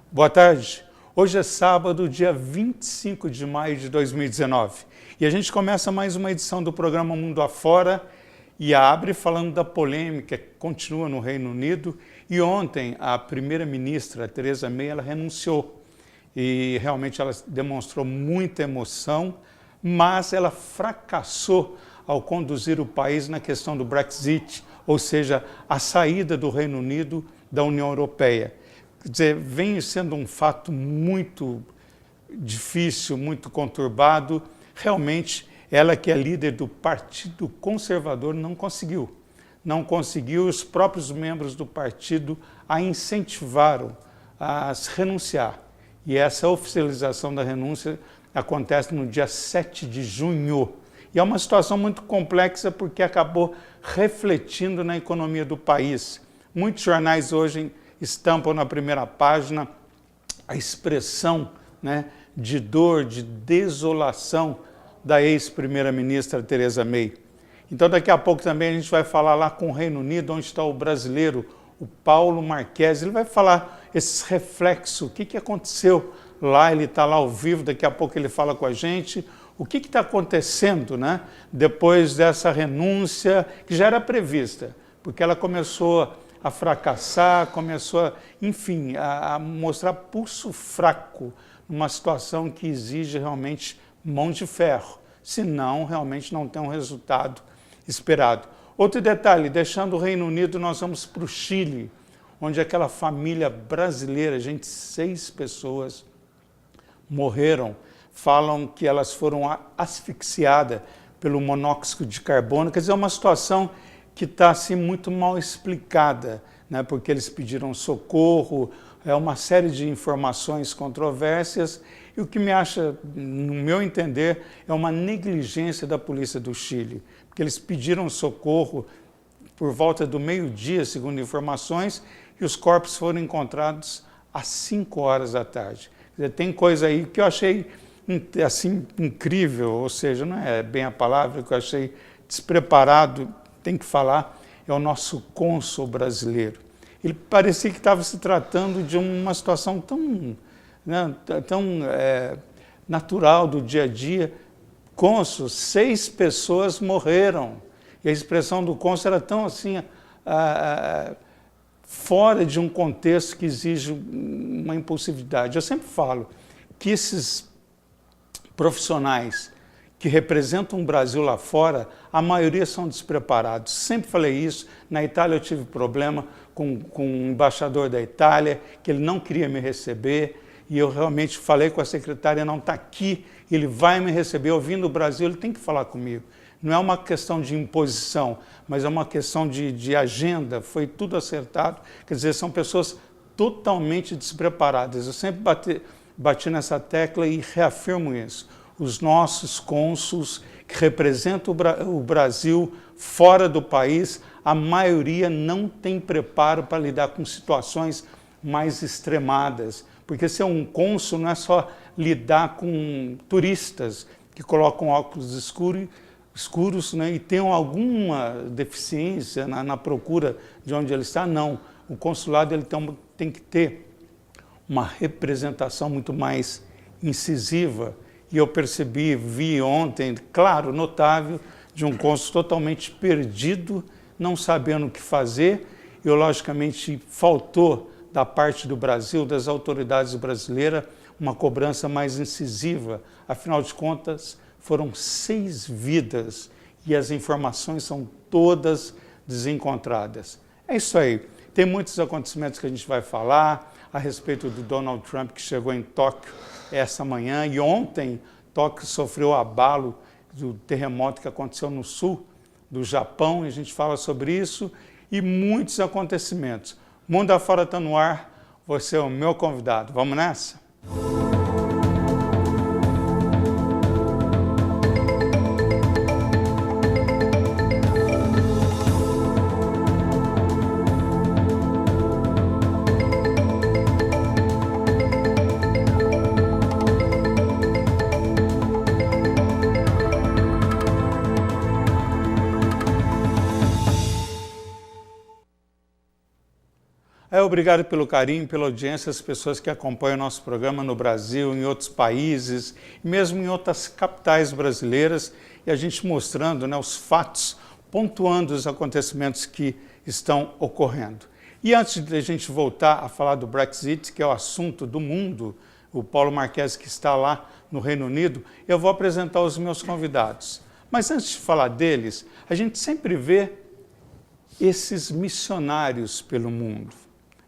Boa tarde. Hoje é sábado, dia 25 de maio de 2019. E a gente começa mais uma edição do programa Mundo Afora e abre falando da polêmica que continua no Reino Unido. E ontem a primeira-ministra, Theresa May, ela renunciou. E realmente ela demonstrou muita emoção, mas ela fracassou ao conduzir o país na questão do Brexit, ou seja, a saída do Reino Unido da União Europeia. Quer dizer, vem sendo um fato muito difícil, muito conturbado. Realmente, ela que é líder do Partido Conservador não conseguiu. Não conseguiu, os próprios membros do partido a incentivaram a renunciar. E essa oficialização da renúncia acontece no dia 7 de junho. E é uma situação muito complexa porque acabou refletindo na economia do país. Muitos jornais hoje estampam na primeira página a expressão, de dor, de desolação da ex-primeira-ministra Theresa May. Então daqui a pouco também a gente vai falar lá com o Reino Unido, onde está o brasileiro, o Paulo Marques. Ele vai falar esse reflexo, o que aconteceu lá, ele está lá ao vivo, daqui a pouco ele fala com a gente. O que está acontecendo, depois dessa renúncia, que já era prevista, porque ela começou a fracassar, começou, enfim, a mostrar pulso fraco numa situação que exige realmente mão de ferro, senão realmente não tem um resultado esperado. Outro detalhe, deixando o Reino Unido, nós vamos para o Chile, onde aquela família brasileira, 6 pessoas morreram, falam que elas foram asfixiadas pelo monóxido de carbono. Quer dizer, é uma situação que está assim, muito mal explicada, porque eles pediram socorro, é uma série de informações controversas, e o que me acha, no meu entender, é uma negligência da polícia do Chile, porque eles pediram socorro por volta do meio-dia, segundo informações, e os corpos foram encontrados às 5 horas da tarde. Quer dizer, tem coisa aí que eu achei assim incrível, ou seja, não é bem a palavra que eu achei despreparado, tem que falar, é o nosso cônsul brasileiro. Ele parecia que estava se tratando de uma situação tão, natural do dia a dia. Cônsul, 6 pessoas morreram. E a expressão do cônsul era tão assim, fora de um contexto que exige uma impulsividade. Eu sempre falo que esses profissionais que representam o Brasil lá fora, a maioria são despreparados. Sempre falei isso. Na Itália eu tive problema com o embaixador da Itália, que ele não queria me receber, e eu realmente falei com a secretária, não está aqui, ele vai me receber. Eu vim do Brasil, ele tem que falar comigo. Não é uma questão de imposição, mas é uma questão de agenda, foi tudo acertado. Quer dizer, são pessoas totalmente despreparadas. Eu sempre bati nessa tecla e reafirmo isso. Os nossos cônsuls que representam o Brasil fora do país, a maioria não tem preparo para lidar com situações mais extremadas. Porque ser um cônsul não é só lidar com turistas que colocam óculos escuros e tenham alguma deficiência na procura de onde ele está. Não, o consulado ele tem que ter uma representação muito mais incisiva. E eu vi ontem, claro, notável, de um cônsul totalmente perdido, não sabendo o que fazer. E, logicamente, faltou da parte do Brasil, das autoridades brasileiras, uma cobrança mais incisiva. Afinal de contas, foram 6 vidas e as informações são todas desencontradas. É isso aí. Tem muitos acontecimentos que a gente vai falar a respeito do Donald Trump, que chegou em Tóquio essa manhã, e ontem Tóquio sofreu abalo do terremoto que aconteceu no sul do Japão, e a gente fala sobre isso e muitos acontecimentos. Mundo Afora está no ar, você é o meu convidado. Vamos nessa? obrigado pelo carinho, pela audiência, as pessoas que acompanham o nosso programa no Brasil, em outros países, mesmo em outras capitais brasileiras, e a gente mostrando, né, os fatos, pontuando os acontecimentos que estão ocorrendo. E antes de a gente voltar a falar do Brexit, que é o assunto do mundo, o Paulo Marques, que está lá no Reino Unido, eu vou apresentar os meus convidados. Mas antes de falar deles, a gente sempre vê esses missionários pelo mundo.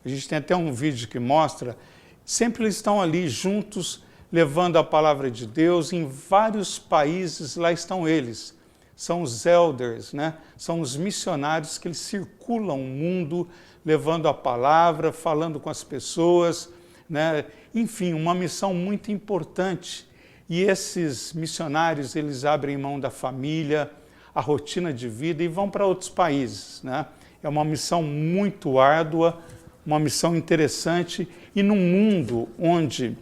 A gente tem até um vídeo que mostra, sempre eles estão ali juntos, levando a palavra de Deus em vários países, lá estão eles. São os elders, né? São os missionários que eles circulam o mundo, levando a palavra, falando com as pessoas, né? Enfim, uma missão muito importante. E esses missionários, eles abrem mão da família, a rotina de vida e vão para outros países, né? É uma missão muito árdua, uma missão interessante, e num mundo onde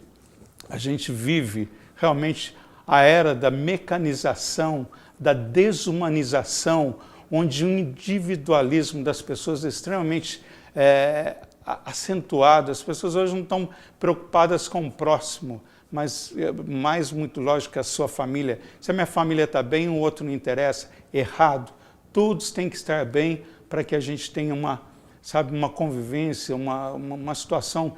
a gente vive realmente a era da mecanização, da desumanização, onde o individualismo das pessoas é extremamente acentuado. As pessoas hoje não estão preocupadas com o próximo, mas mais muito lógico que a sua família. Se a minha família está bem, o outro não interessa. Errado. Todos têm que estar bem para que a gente tenha uma convivência, uma situação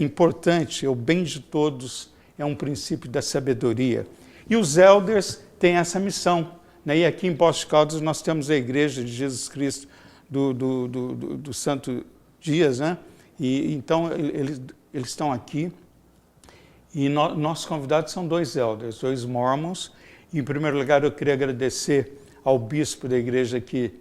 importante. O bem de todos é um princípio da sabedoria. E os elders têm essa missão, né? E aqui em Poços de Caldas nós temos a Igreja de Jesus Cristo do Santo Dias, né? E então eles estão aqui. E nossos convidados são dois elders, dois mormons. E, em primeiro lugar, eu queria agradecer ao bispo da igreja aqui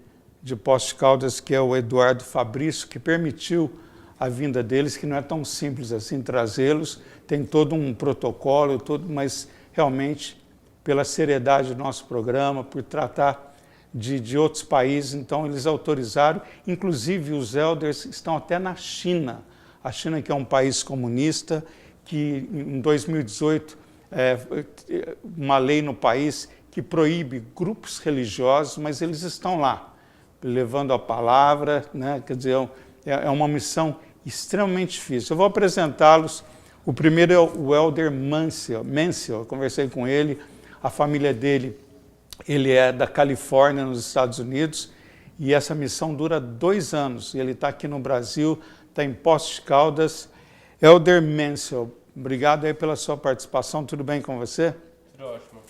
de Poços de Caldas, que é o Eduardo Fabrício, que permitiu a vinda deles, que não é tão simples assim trazê-los. Tem todo um protocolo, mas realmente, pela seriedade do nosso programa, por tratar de outros países, então eles autorizaram. Inclusive, os elders estão até na China. A China, que é um país comunista, que em 2018, uma lei no país que proíbe grupos religiosos, mas eles estão lá, levando a palavra, né? Quer dizer, é uma missão extremamente difícil. Eu vou apresentá-los. O primeiro é o elder Mansell, eu conversei com ele, a família dele, ele é da Califórnia, nos Estados Unidos, e essa missão dura 2 anos. Ele está aqui no Brasil, está em Poços de Caldas. Elder Mansell, obrigado aí pela sua participação, tudo bem com você? Tudo ótimo.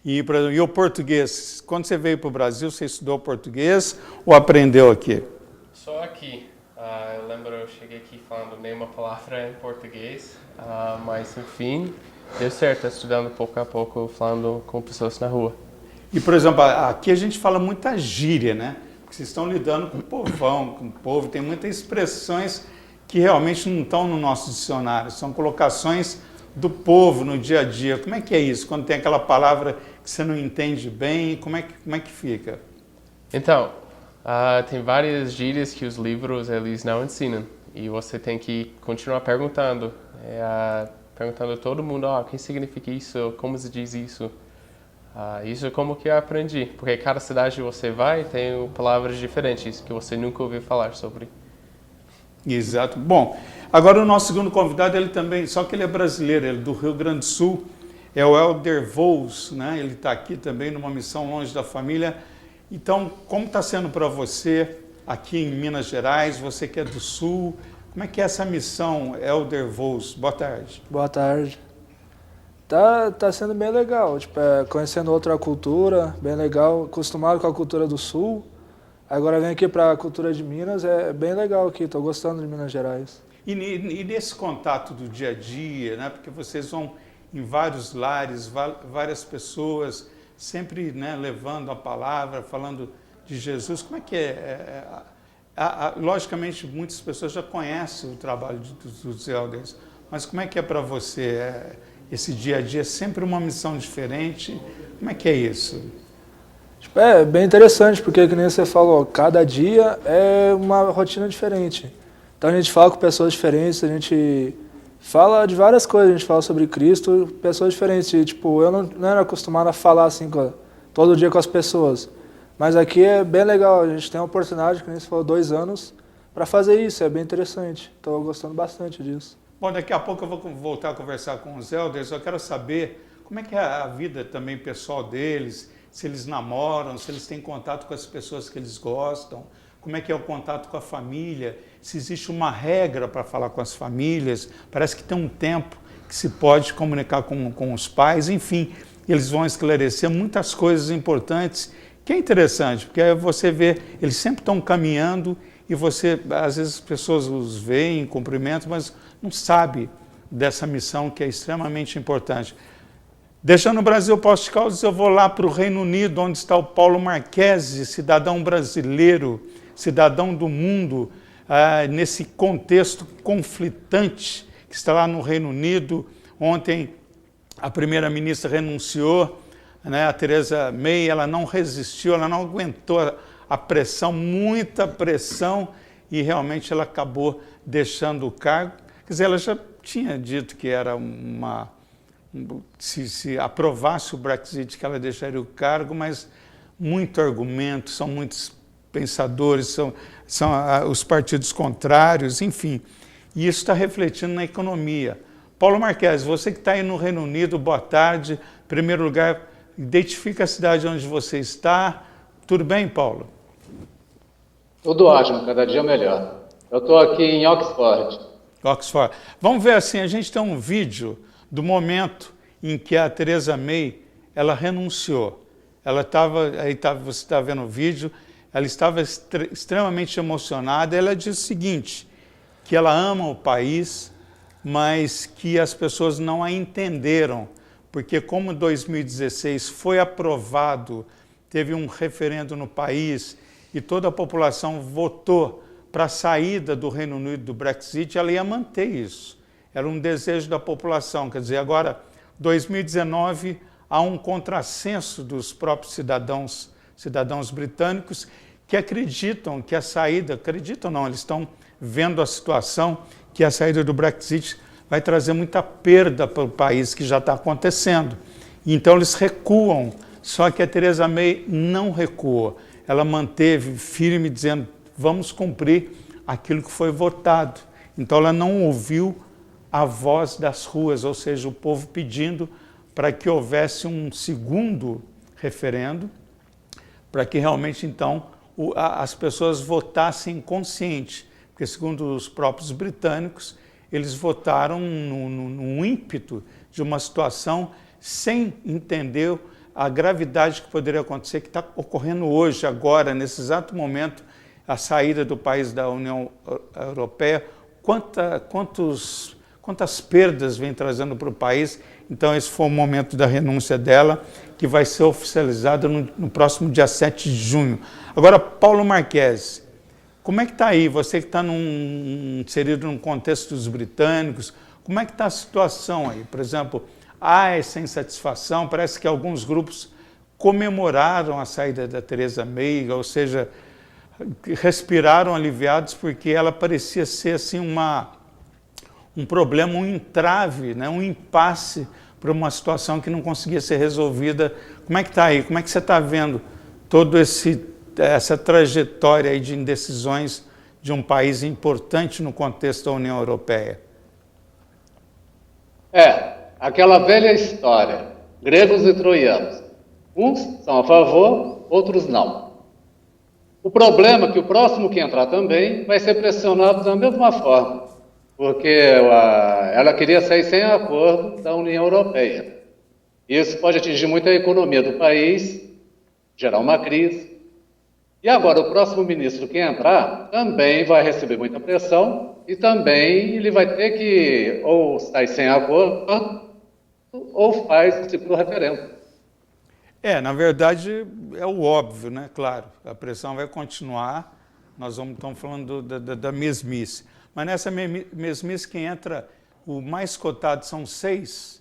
E o português, quando você veio para o Brasil, você estudou português ou aprendeu aqui? Só aqui. Eu lembro, eu cheguei aqui falando nenhuma palavra em português, mas enfim, deu certo, estudando pouco a pouco, falando com pessoas na rua. E, por exemplo, aqui a gente fala muita gíria, né? Porque vocês estão lidando com o povão, com o povo, tem muitas expressões que realmente não estão no nosso dicionário, são colocações do povo no dia a dia. Como é que é isso? Quando tem aquela palavra que você não entende bem, como é que fica? Então, tem várias gírias que os livros eles não ensinam e você tem que continuar perguntando, perguntando a todo mundo, o que significa isso, como se diz isso. Isso é como que eu aprendi, porque cada cidade você vai tem palavras diferentes que você nunca ouviu falar sobre. Exato. Bom, agora o nosso segundo convidado, ele também, só que ele é brasileiro, ele é do Rio Grande do Sul, é o Elder Vols, né? Ele está aqui também numa missão longe da família. Então, como está sendo para você aqui em Minas Gerais, você que é do Sul, como é que é essa missão, Elder Vols? Boa tarde. Boa tarde. Tá sendo bem legal, conhecendo outra cultura, bem legal, acostumado com a cultura do Sul. Agora vem aqui para a cultura de Minas, é bem legal aqui, estou gostando de Minas Gerais. E nesse contato do dia a dia, né? Porque vocês vão em vários lares, várias pessoas, sempre, né, levando a palavra, falando de Jesus. Como é que é? Logicamente, muitas pessoas já conhecem o trabalho dos elders, mas como é que é para você? Esse dia a dia é sempre uma missão diferente? Como é que é isso? É bem interessante, porque, que nem você falou, cada dia é uma rotina diferente. Então a gente fala com pessoas diferentes, a gente fala de várias coisas, a gente fala sobre Cristo, pessoas diferentes. E, eu não era acostumado a falar assim todo dia com as pessoas. Mas aqui é bem legal, a gente tem a oportunidade, que nem você falou, 2 anos, para fazer isso, é bem interessante. Estou gostando bastante disso. Bom, daqui a pouco eu vou voltar a conversar com os elders, eu quero saber como é que é a vida também pessoal deles, se eles namoram, se eles têm contato com as pessoas que eles gostam, como é que é o contato com a família, se existe uma regra para falar com as famílias, parece que tem um tempo que se pode comunicar com os pais, enfim, eles vão esclarecer muitas coisas importantes, que é interessante, porque aí você vê, eles sempre estão caminhando e você, às vezes as pessoas os veem, cumprimentam, mas não sabe dessa missão que é extremamente importante. Deixando o Brasil Post-Caldas, eu vou lá para o Reino Unido, onde está o Paulo Marchese, cidadão brasileiro, cidadão do mundo, nesse contexto conflitante que está lá no Reino Unido. Ontem a primeira-ministra renunciou, né, a Theresa May, ela não resistiu, ela não aguentou a pressão, muita pressão, e realmente ela acabou deixando o cargo. Quer dizer, ela já tinha dito que era se aprovasse o Brexit, que ela deixaria o cargo, mas muito argumento, são muitos pensadores, são os partidos contrários, enfim. E isso está refletindo na economia. Paulo Marchese, você que está aí no Reino Unido, boa tarde. Em primeiro lugar, identifica a cidade onde você está. Tudo bem, Paulo? Tudo ótimo, cada dia melhor. Eu estou aqui em Oxford. Oxford. Vamos ver assim, a gente tem um vídeo do momento em que a Theresa May, ela renunciou. Ela estava, você está vendo o vídeo, ela estava extremamente emocionada. Ela disse o seguinte, que ela ama o país, mas que as pessoas não a entenderam, porque como 2016 foi aprovado, teve um referendo no país e toda a população votou para a saída do Reino Unido do Brexit, ela ia manter isso. Era um desejo da população. Quer dizer, agora, 2019, há um contrassenso dos próprios cidadãos britânicos que acreditam que a saída, acreditam não, eles estão vendo a situação que a saída do Brexit vai trazer muita perda para o país, que já está acontecendo. Então eles recuam, só que a Theresa May não recuou. Ela manteve firme, dizendo, vamos cumprir aquilo que foi votado. Então ela não ouviu a voz das ruas, ou seja, o povo pedindo para que houvesse um segundo referendo, para que realmente então as pessoas votassem consciente, porque segundo os próprios britânicos, eles votaram num ímpeto de uma situação sem entender a gravidade que poderia acontecer, que está ocorrendo hoje, agora, nesse exato momento, a saída do país da União Europeia, quantas perdas vem trazendo para o país. Então esse foi o momento da renúncia dela, que vai ser oficializada no próximo dia 7 de junho. Agora, Paulo Marchese, como é que está aí? Você que está inserido no contexto dos britânicos, como é que está a situação aí? Por exemplo, há essa insatisfação, parece que alguns grupos comemoraram a saída da Theresa May, ou seja, respiraram aliviados porque ela parecia ser assim um problema, um entrave, né? Um impasse para uma situação que não conseguia ser resolvida. Como é que está aí? Como é que você está vendo toda essa trajetória aí de indecisões de um país importante no contexto da União Europeia? Aquela velha história, gregos e troianos. Uns são a favor, outros não. O problema é que o próximo que entrar também vai ser pressionado da mesma forma, porque ela queria sair sem acordo da União Europeia. Isso pode atingir muito a economia do país, gerar uma crise. E agora o próximo ministro que entrar também vai receber muita pressão e também ele vai ter que ou sair sem acordo ou faz o segundo referendo. Na verdade, é o óbvio, né? Claro, a pressão vai continuar, estamos falando da mesmice. Mas nessa mesmice que entra, o mais cotado são seis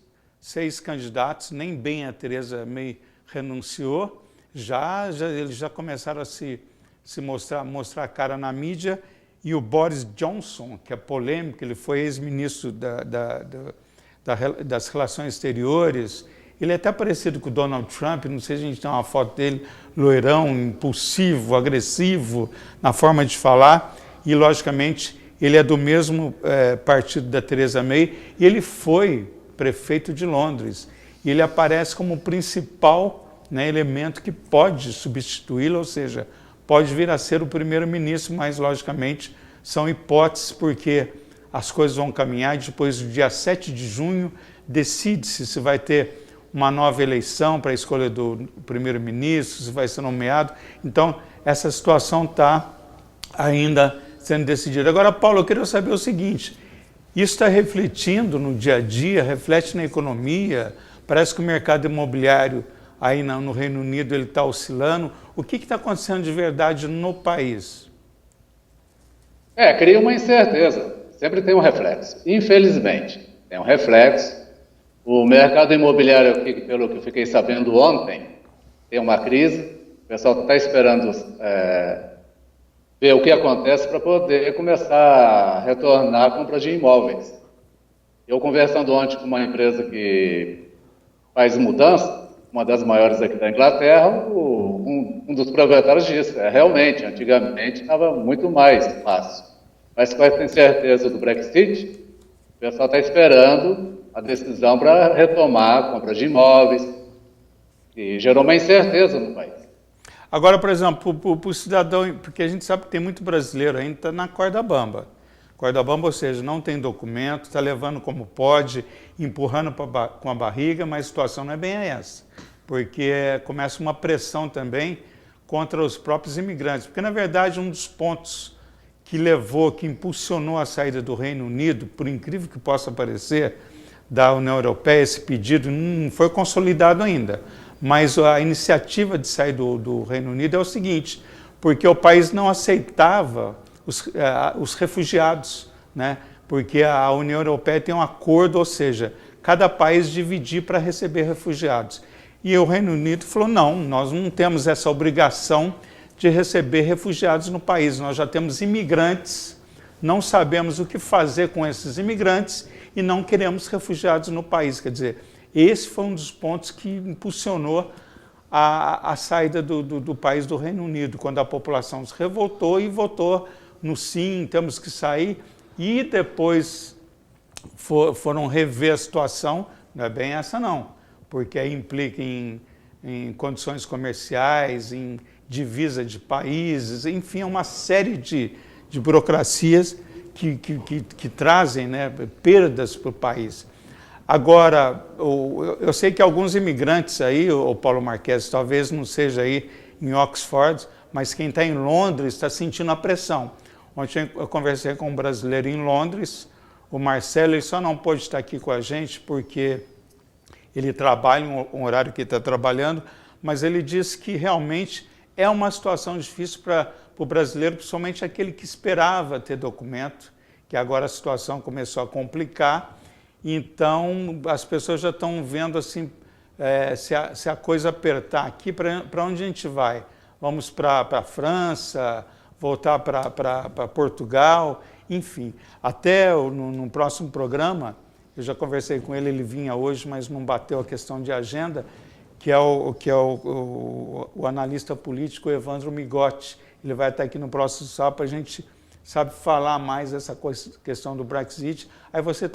candidatos, nem bem a Theresa May renunciou, eles já começaram a se mostrar a cara na mídia, e o Boris Johnson, que é polêmico, ele foi ex-ministro das Relações Exteriores, ele é até parecido com o Donald Trump, não sei se a gente tem uma foto dele, loirão, impulsivo, agressivo, na forma de falar, e, logicamente, ele é do mesmo partido da Theresa May, e ele foi prefeito de Londres. E ele aparece como o principal, né, elemento que pode substituí-lo, ou seja, pode vir a ser o primeiro-ministro, mas, logicamente, são hipóteses, porque as coisas vão caminhar e depois do dia 7 de junho decide-se se vai ter uma nova eleição para a escolha do primeiro-ministro, se vai ser nomeado. Então, essa situação está ainda sendo decidida. Agora, Paulo, eu queria saber o seguinte, isso está refletindo no dia a dia, reflete na economia, parece que o mercado imobiliário aí no Reino Unido ele está oscilando. O que está acontecendo de verdade no país? Cria uma incerteza. Sempre tem um reflexo. Infelizmente, tem um reflexo. O mercado imobiliário, pelo que eu fiquei sabendo ontem, tem uma crise. O pessoal está esperando ver o que acontece para poder começar a retornar a compra de imóveis. Eu conversando ontem com uma empresa que faz mudança, uma das maiores aqui da Inglaterra, um dos proprietários disse, realmente, antigamente estava muito mais fácil. Mas com essa incerteza do Brexit, o pessoal está esperando a decisão para retomar a compra de imóveis, e gerou uma incerteza no país. Agora, por exemplo, para o cidadão, porque a gente sabe que tem muito brasileiro ainda está na corda bamba. Corda bamba, ou seja, não tem documento, está levando como pode, empurrando com a barriga, mas a situação não é bem essa. Porque começa uma pressão também contra os próprios imigrantes. Porque, na verdade, um dos pontos que impulsionou a saída do Reino Unido, por incrível que possa parecer, da União Europeia, esse pedido não foi consolidado ainda. Mas a iniciativa de sair do Reino Unido é o seguinte, porque o país não aceitava os refugiados, né? Porque a União Europeia tem um acordo, ou seja, cada país dividir para receber refugiados. E o Reino Unido falou, não, nós não temos essa obrigação de receber refugiados no país. Nós já temos imigrantes, não sabemos o que fazer com esses imigrantes e não queremos refugiados no país. Quer dizer, esse foi um dos pontos que impulsionou a saída do país do Reino Unido, quando a população se revoltou e votou no sim, temos que sair, e depois foram rever a situação, não é bem essa não, porque aí implica em condições comerciais, em divisa de países, enfim, é uma série de burocracias que trazem, né, perdas para o país. Agora, eu sei que alguns imigrantes aí, o Paulo Marques, talvez não seja aí em Oxford, mas quem está em Londres está sentindo a pressão. Ontem eu conversei com um brasileiro em Londres, o Marcelo, ele só não pôde estar aqui com a gente porque ele trabalha um horário que está trabalhando, mas ele disse que realmente é uma situação difícil para o brasileiro, principalmente aquele que esperava ter documento, que agora a situação começou a complicar. Então, as pessoas já estão vendo assim, se a coisa apertar aqui, para onde a gente vai? Vamos para a França, voltar para Portugal, enfim. Até no próximo programa, eu já conversei com ele, ele vinha hoje, mas não bateu a questão de agenda, que é o analista político Evandro Migotti. Ele vai estar aqui no próximo sábado para a gente falar mais dessa questão do Brexit. Aí você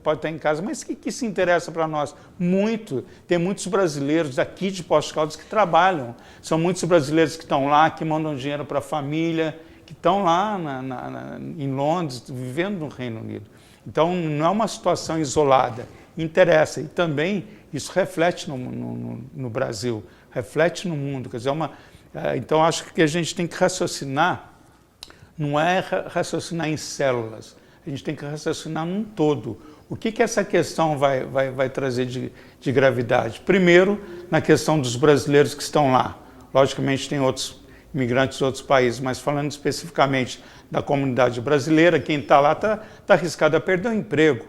pode estar em casa, mas o que se interessa para nós? Muito. Tem muitos brasileiros daqui de Poços de Caldas que trabalham. São muitos brasileiros que estão lá, que mandam dinheiro para a família, que estão lá em Londres, vivendo no Reino Unido. Então, não é uma situação isolada. Interessa. E também isso reflete no Brasil, reflete no mundo. Quer dizer, então, acho que a gente tem que raciocinar. Não é raciocinar em células, a gente tem que raciocinar num todo. O que essa questão vai trazer de gravidade? Primeiro, na questão dos brasileiros que estão lá. Logicamente, tem outros imigrantes de outros países, mas falando especificamente da comunidade brasileira, quem está lá está arriscado a perder o emprego,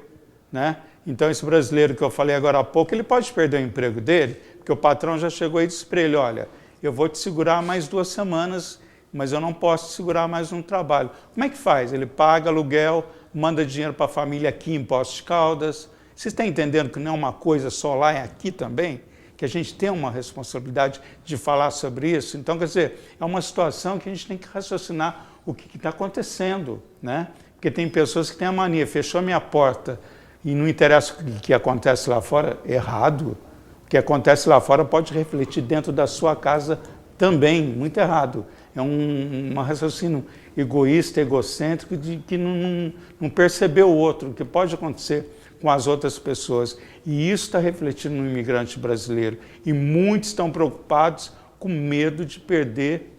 né? Então, esse brasileiro que eu falei agora há pouco, ele pode perder o emprego dele, porque o patrão já chegou e disse para ele, olha, eu vou te segurar mais 2 semanas, mas eu não posso segurar mais um trabalho. Como é que faz? Ele paga aluguel, manda dinheiro para a família aqui em Poços de Caldas. Vocês estão entendendo que não é uma coisa só lá, é aqui também? Que a gente tem uma responsabilidade de falar sobre isso? Então, quer dizer, é uma situação que a gente tem que raciocinar o que está acontecendo, né? Porque tem pessoas que têm a mania, fechou a minha porta e não interessa o que acontece lá fora, errado. O que acontece lá fora pode refletir dentro da sua casa também, muito errado. É um raciocínio egoísta, egocêntrico, de que não percebeu o outro, o que pode acontecer com as outras pessoas. E isso está refletindo no imigrante brasileiro. E muitos estão preocupados com medo de perder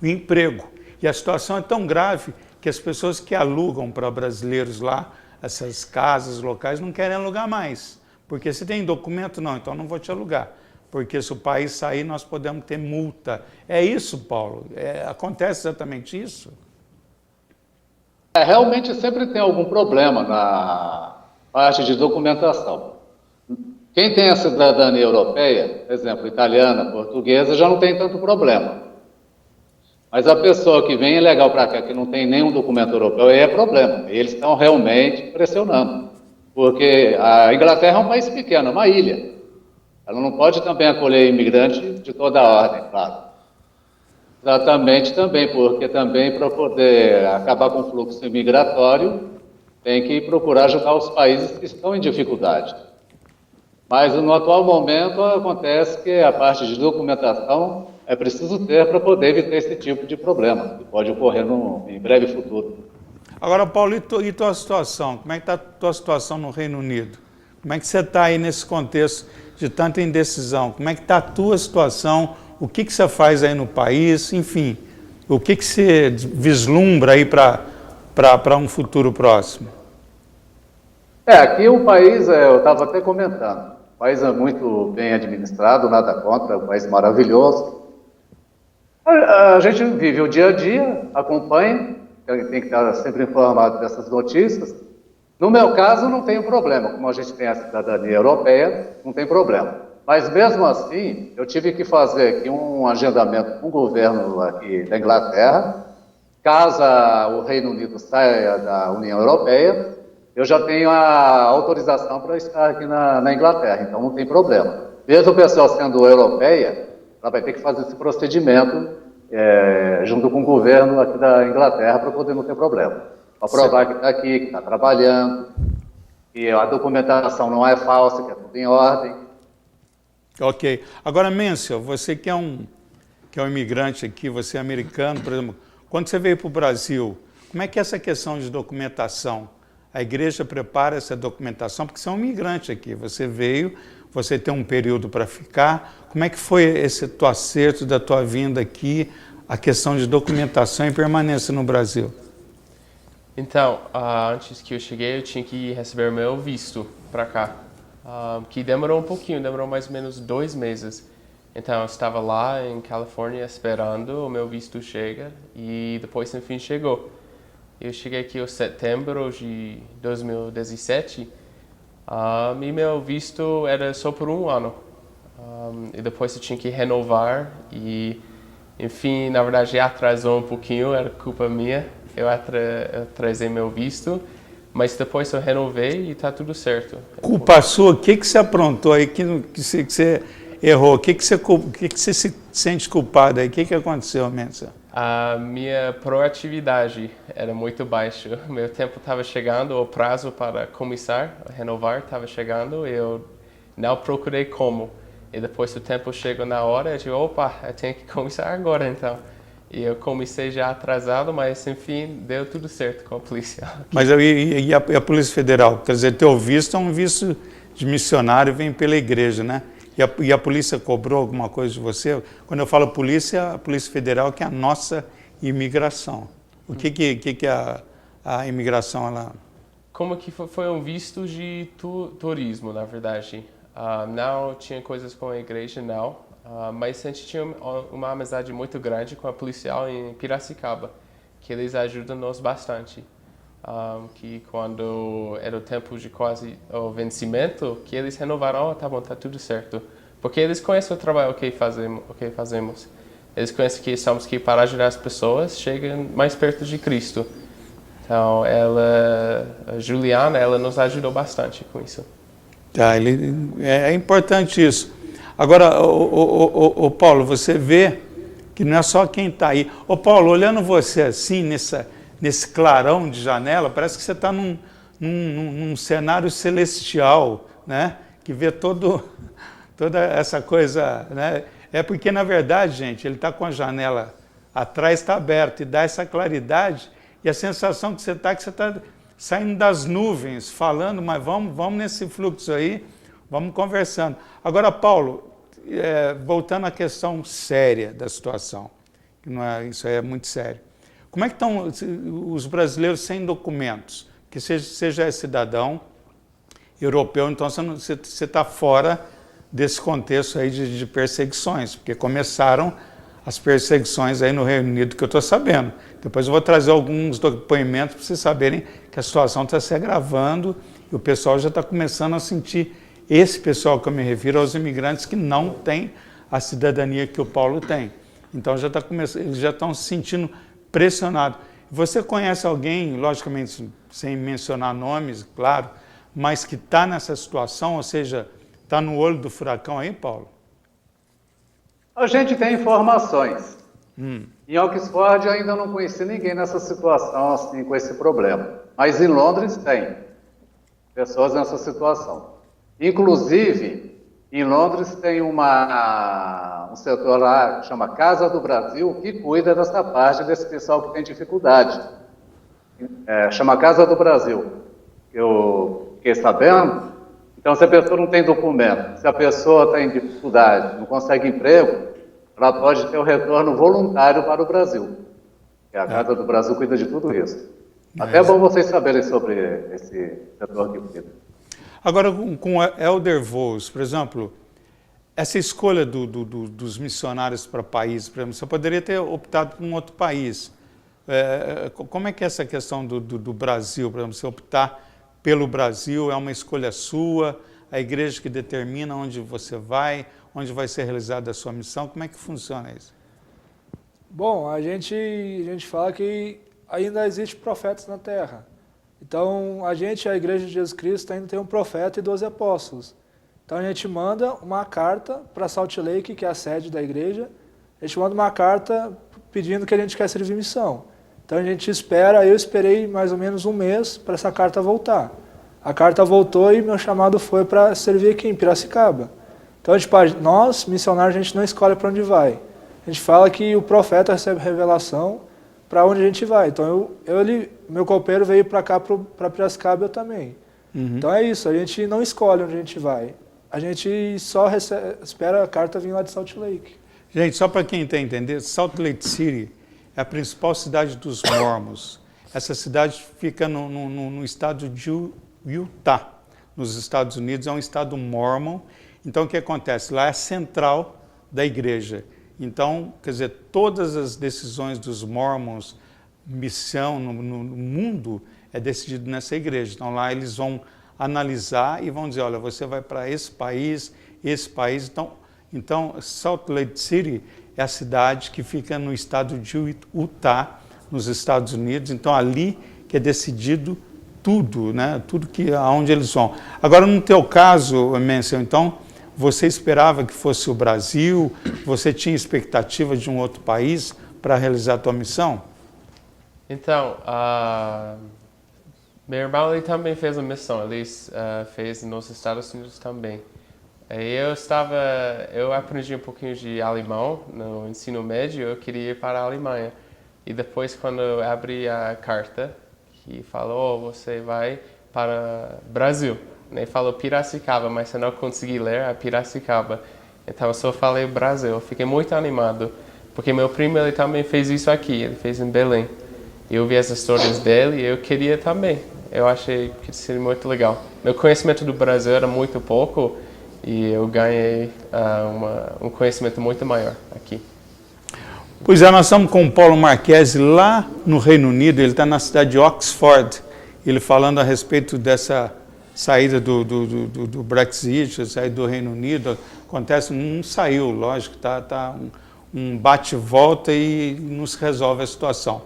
o emprego. E a situação é tão grave que as pessoas que alugam para brasileiros lá, essas casas locais, não querem alugar mais. Porque se tem documento, não, então não vou te alugar. Porque se o país sair, nós podemos ter multa. É isso, Paulo? Acontece exatamente isso? Realmente sempre tem algum problema na parte de documentação. Quem tem a cidadania europeia, por exemplo, italiana, portuguesa, já não tem tanto problema. Mas a pessoa que vem ilegal para cá, que não tem nenhum documento europeu, aí é problema. Eles estão realmente pressionando. Porque a Inglaterra é um país pequeno, é uma ilha. Ela não pode também acolher imigrante de toda a ordem, claro. Exatamente também, porque também para poder acabar com o fluxo imigratório, tem que procurar ajudar os países que estão em dificuldade. Mas no atual momento acontece que a parte de documentação é preciso ter para poder evitar esse tipo de problema, que pode ocorrer em breve futuro. Agora, Paulo, e tua situação? Como é que está a tua situação no Reino Unido? Como é que você está aí nesse contexto de tanta indecisão? Como é que está a tua situação? O que você faz aí no país? Enfim, o que você vislumbra aí para um futuro próximo? Aqui o país, eu estava até comentando, o país é muito bem administrado, nada contra, é um país maravilhoso. A gente vive o dia a dia, acompanha, tem que estar sempre informado dessas notícias. No meu caso, não tem problema, como a gente tem a cidadania europeia, não tem problema. Mas mesmo assim, eu tive que fazer aqui um agendamento com o governo aqui da Inglaterra. Caso o Reino Unido saia da União Europeia, eu já tenho a autorização para estar aqui na Inglaterra, então não tem problema. Mesmo a pessoa sendo europeia, ela vai ter que fazer esse procedimento junto com o governo aqui da Inglaterra para poder não ter problema. Para provar que está aqui, que está trabalhando, que a documentação não é falsa, que é tudo em ordem. Ok. Agora, Mencio, você que é um imigrante aqui, você é americano, por exemplo, quando você veio para o Brasil, como é que é essa questão de documentação? A igreja prepara essa documentação, porque você é um imigrante aqui, você veio, você tem um período para ficar. Como é que foi esse teu acerto da tua vinda aqui, a questão de documentação e permanência no Brasil? Então, antes que eu cheguei, eu tinha que receber meu visto para cá, que demorou um pouquinho, demorou mais ou menos 2 meses. Então, eu estava lá em Califórnia esperando o meu visto chegar e depois, enfim, chegou. Eu cheguei aqui em setembro de 2017 e meu visto era só por 1 ano. E depois eu tinha que renovar e, enfim, na verdade atrasou um pouquinho, era culpa minha. Eu atrasei meu visto, mas depois eu renovei e está tudo certo. Culpa sua? O que você aprontou aí que você errou? O que você se sente culpado aí? O que aconteceu, Mensa? A minha proatividade era muito baixa. Meu tempo estava chegando, o prazo para começar a renovar estava chegando, eu não procurei como. E depois o tempo chegou na hora, eu digo, opa, eu tenho que começar agora então. E eu comecei já atrasado, mas enfim, deu tudo certo com a polícia. Mas e a Polícia Federal? Quer dizer, teu visto é um visto de missionário, vem pela igreja, né? E a polícia cobrou alguma coisa de você? Quando eu falo polícia, a Polícia Federal que é a nossa imigração. O que a imigração, ela... Como que foi um visto de turismo, na verdade. Não tinha coisas com a igreja, não. Mas a gente tinha uma amizade muito grande com a policial em Piracicaba, que eles ajudam-nos bastante. Que quando era o tempo de quase o vencimento, que eles renovaram, tá bom, tá tudo certo. Porque eles conhecem o trabalho que fazemos. Eles conhecem que estamos aqui para ajudar as pessoas, chegam mais perto de Cristo. Então, a Juliana, ela nos ajudou bastante com isso. É importante isso. Agora, Paulo, você vê que não é só quem está aí. Ô Paulo, olhando você assim, nesse clarão de janela, parece que você está num cenário celestial, né? Que vê toda essa coisa, né? É porque, na verdade, gente, ele está com a janela atrás, está aberta e dá essa claridade, e a sensação que você está saindo das nuvens, falando, mas vamos nesse fluxo aí, vamos conversando. Agora, Paulo, voltando à questão séria da situação, que não é, isso é muito sério. Como é que estão os brasileiros sem documentos? Que seja cidadão europeu, então você está fora desse contexto aí de perseguições, porque começaram as perseguições aí no Reino Unido, que eu estou sabendo. Depois eu vou trazer alguns depoimentos para vocês saberem que a situação está se agravando e o pessoal já está começando a sentir, esse pessoal que eu me refiro aos imigrantes que não têm a cidadania que o Paulo tem. Então eles já estão se sentindo pressionados. Você conhece alguém, logicamente sem mencionar nomes, claro, mas que está nessa situação, ou seja, está no olho do furacão aí, Paulo? A gente tem informações. Em Oxford eu ainda não conheci ninguém nessa situação, assim, com esse problema. Mas em Londres tem pessoas nessa situação. Inclusive, em Londres tem um setor lá que chama Casa do Brasil, que cuida dessa parte desse pessoal que tem dificuldade. Chama Casa do Brasil. Eu fiquei sabendo. Então, se a pessoa não tem documento, se a pessoa tem dificuldade, não consegue emprego, ela pode ter o retorno voluntário para o Brasil. E a Casa do Brasil cuida de tudo isso. Até é bom vocês saberem sobre esse setor que cuida. Agora, com Elder Voos, por exemplo, essa escolha dos missionários para países, por exemplo, você poderia ter optado por um outro país. Como é que é essa questão do Brasil, por exemplo, você optar pelo Brasil, é uma escolha sua, a igreja que determina onde você vai, onde vai ser realizada a sua missão, como é que funciona isso? Bom, a gente fala que ainda existe profetas na Terra. Então, a Igreja de Jesus Cristo, ainda tem um profeta e 12 apóstolos. Então, a gente manda uma carta para Salt Lake, que é a sede da igreja, a gente manda uma carta pedindo que a gente quer servir missão. Então a gente espera, eu esperei mais ou menos um mês para essa carta voltar. A carta voltou e meu chamado foi para servir aqui em Piracicaba. Então nós, missionários, a gente não escolhe para onde vai. A gente fala que o profeta recebe revelação para onde a gente vai. Então meu copeiro veio para cá, para Piracicaba, eu também. Então é isso, a gente não escolhe onde a gente vai. A gente só espera a carta vir lá de Salt Lake. Gente, só para quem está entendendo, Salt Lake City é a principal cidade dos Mormons. Essa cidade fica no estado de Utah, nos Estados Unidos, é um estado mormon. Então, o que acontece? Lá é a central da igreja. Então, quer dizer, todas as decisões dos Mormons, missão no mundo, é decidido nessa igreja. Então, lá eles vão analisar e vão dizer, olha, você vai para esse país. Então, Salt Lake City é a cidade que fica no estado de Utah, nos Estados Unidos. Então, ali que é decidido tudo, né? Tudo aonde eles vão. Agora, no teu caso, Menzel, então, você esperava que fosse o Brasil? Você tinha expectativa de um outro país para realizar a tua missão? Então, meu irmão ele também fez a missão. Ele fez nos Estados Unidos também. Eu aprendi um pouquinho de alemão no ensino médio, eu queria ir para a Alemanha. E depois, quando eu abri a carta, que falou, você vai para o Brasil. Ele falou Piracicaba, mas eu não consegui ler a Piracicaba. Então eu só falei Brasil. Eu fiquei muito animado, porque meu primo ele também fez isso aqui, ele fez em Belém. Eu vi as histórias dele e eu queria também. Eu achei que seria muito legal. Meu conhecimento do Brasil era muito pouco, e eu ganhei um conhecimento muito maior aqui. Pois é, nós estamos com o Paulo Marchese lá no Reino Unido, ele está na cidade de Oxford, ele falando a respeito dessa saída do Brexit, a saída do Reino Unido. Acontece, não saiu, lógico, tá um bate-volta e não se resolve a situação.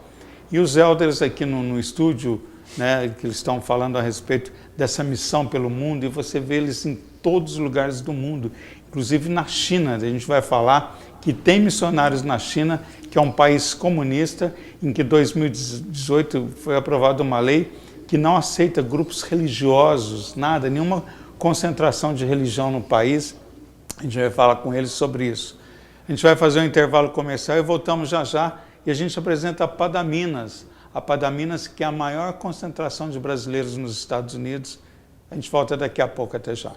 E os elders aqui no estúdio né, que eles estão falando a respeito dessa missão pelo mundo, e você vê eles em todos os lugares do mundo, inclusive na China. A gente vai falar que tem missionários na China, que é um país comunista, em que em 2018 foi aprovada uma lei que não aceita grupos religiosos, nada, nenhuma concentração de religião no país. A gente vai falar com eles sobre isso. A gente vai fazer um intervalo comercial e voltamos já já, e a gente apresenta a Padaminas. A Padaminas, que é a maior concentração de brasileiros nos Estados Unidos. A gente volta daqui a pouco, até já.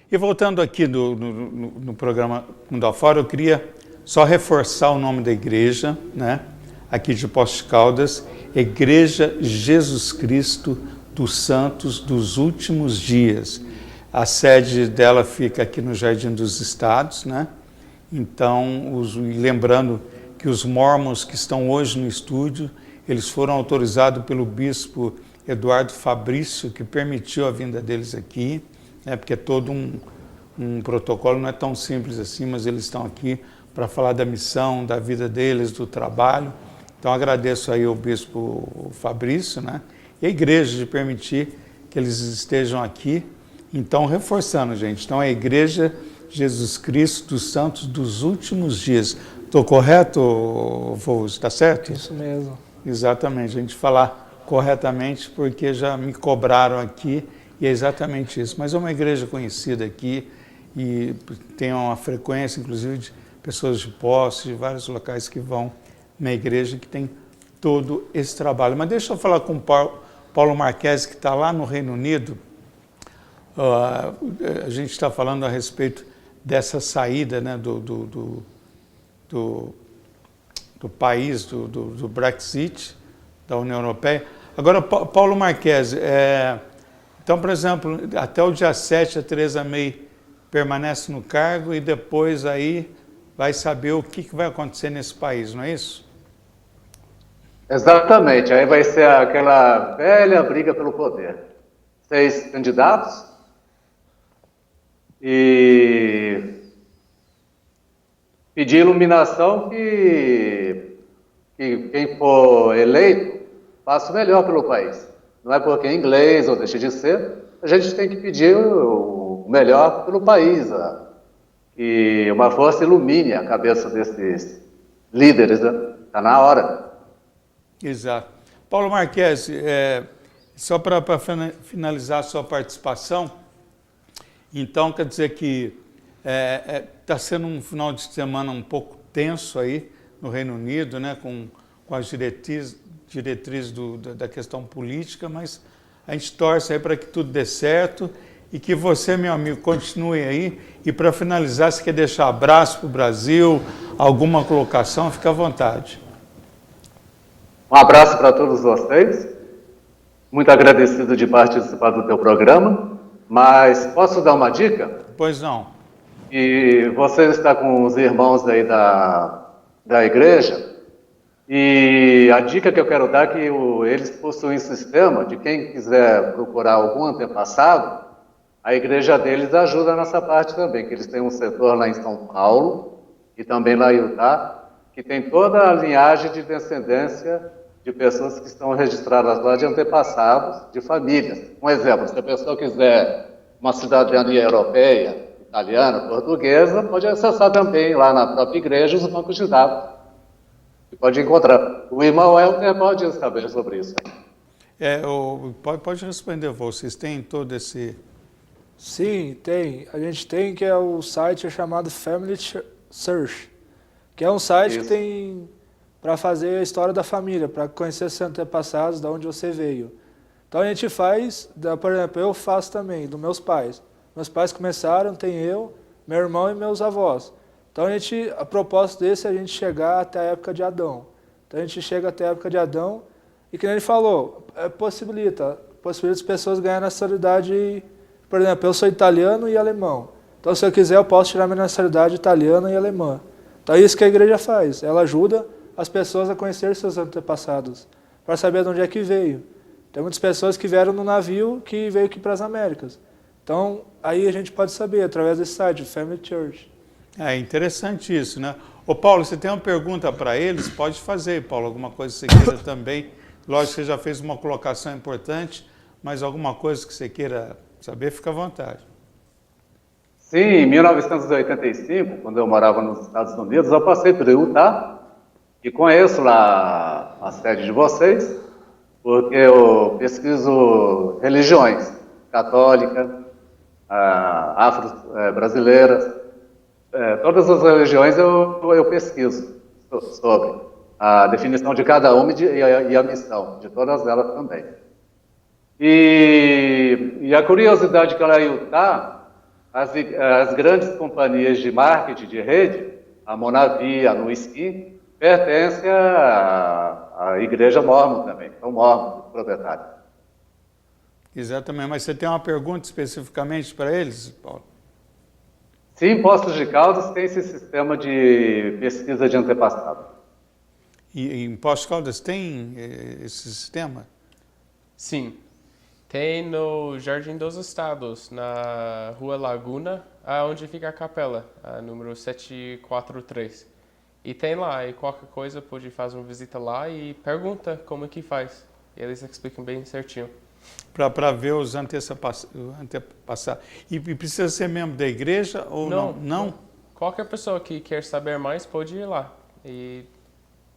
E voltando aqui no programa Mundo Afora, eu queria só reforçar o nome da igreja, né? Aqui de Poços de Caldas, Igreja Jesus Cristo dos Santos dos Últimos Dias. A sede dela fica aqui no Jardim dos Estados, né? Então, lembrando que os mormons que estão hoje no estúdio, eles foram autorizados pelo bispo Eduardo Fabrício, que permitiu a vinda deles aqui, né? Porque é todo um protocolo, não é tão simples assim, mas eles estão aqui para falar da missão, da vida deles, do trabalho. Então, agradeço aí ao bispo Fabrício, né? E a igreja de permitir que eles estejam aqui. Então, reforçando, gente, então a Igreja Jesus Cristo dos Santos dos Últimos Dias. Estou correto, Vô? Está certo? Isso mesmo. Exatamente, a gente falar corretamente, porque já me cobraram aqui, e é exatamente isso. Mas é uma igreja conhecida aqui, e tem uma frequência, inclusive, de pessoas de Poços, de vários locais que vão na igreja, que tem todo esse trabalho. Mas deixa eu falar com o Paulo Marquese, que está lá no Reino Unido. A gente está falando a respeito dessa saída, né, do país, do Brexit, da União Europeia. Agora, Paulo Marquese, então, por exemplo, até o dia 7 a Theresa May permanece no cargo e depois aí vai saber o que vai acontecer nesse país, não é isso? Exatamente, aí vai ser aquela velha briga pelo poder. 6 candidatos e pedir iluminação que quem for eleito faça o melhor pelo país. Não é porque é inglês ou deixa de ser, a gente tem que pedir o melhor pelo país, que uma força ilumine a cabeça desses líderes, né? Está na hora. Exato. Paulo Marques, só para finalizar a sua participação, então quer dizer que está sendo um final de semana um pouco tenso aí no Reino Unido, né, com as diretrizes da questão política, mas a gente torce aí para que tudo dê certo e que você, meu amigo, continue aí. E para finalizar, se quer deixar abraço para o Brasil, alguma colocação, fica à vontade. Um abraço para todos vocês. Muito agradecido de participar do teu programa, mas posso dar uma dica? Pois não. E você está com os irmãos aí da igreja, e a dica que eu quero dar é que eles possuem um sistema de quem quiser procurar algum antepassado, a igreja deles ajuda nessa parte também, que eles têm um setor lá em São Paulo e também lá em Utah, que tem toda a linhagem de descendência de pessoas que estão registradas lá de antepassados, de famílias. Um exemplo, se a pessoa quiser uma cidadania europeia, italiana, portuguesa, pode acessar também lá na própria igreja os bancos de dados. E pode encontrar. O irmão Helder pode saber sobre isso. Pode responder, vocês têm todo esse... Sim, tem. A gente tem, que é o site chamado Family Search, que é um site que tem para fazer a história da família, para conhecer seus antepassados, de onde você veio. Então a gente faz, por exemplo, eu faço também, dos meus pais. Meus pais começaram, tem eu, meu irmão e meus avós. Então a propósito desse é a gente chegar até a época de Adão. Então a gente chega até a época de Adão e, que nem ele falou, possibilita as pessoas ganharem nacionalidade. Por exemplo, eu sou italiano e alemão. Então se eu quiser eu posso tirar minha nacionalidade italiana e alemã. Então é isso que a igreja faz. Ela ajuda as pessoas a conhecer seus antepassados, para saber de onde é que veio. Tem muitas pessoas que vieram no navio que veio aqui para as Américas. Então aí a gente pode saber através desse site, Family Church. É interessante isso, né? Ô Paulo, você tem uma pergunta para eles? Pode fazer, Paulo, alguma coisa que você queira também. Lógico que você já fez uma colocação importante, mas alguma coisa que você queira saber, fica à vontade. Sim, em 1985, quando eu morava nos Estados Unidos, eu passei por Utah e conheço lá a sede de vocês, porque eu pesquiso religiões, católica, afro-brasileiras, todas as religiões eu pesquiso sobre a definição de cada uma e a missão de todas elas também. E a curiosidade que lá em Utah, as grandes companhias de marketing de rede, a Monavi, a Nuskin, pertencem à igreja Mormon também, são Mormon, proprietários. Exatamente, mas você tem uma pergunta especificamente para eles, Paulo? Sim, Poços de Caldas tem esse sistema de pesquisa de antepassado. E em Poços de Caldas tem esse sistema? Sim. Tem no Jardim dos Estados, na Rua Laguna, onde fica a capela, número 743. E tem lá, e qualquer coisa pode fazer uma visita lá e pergunta como é que faz. Eles explicam bem certinho. Para ver os antepassados. E precisa ser membro da igreja ou não? Não? Qualquer pessoa que quer saber mais pode ir lá. E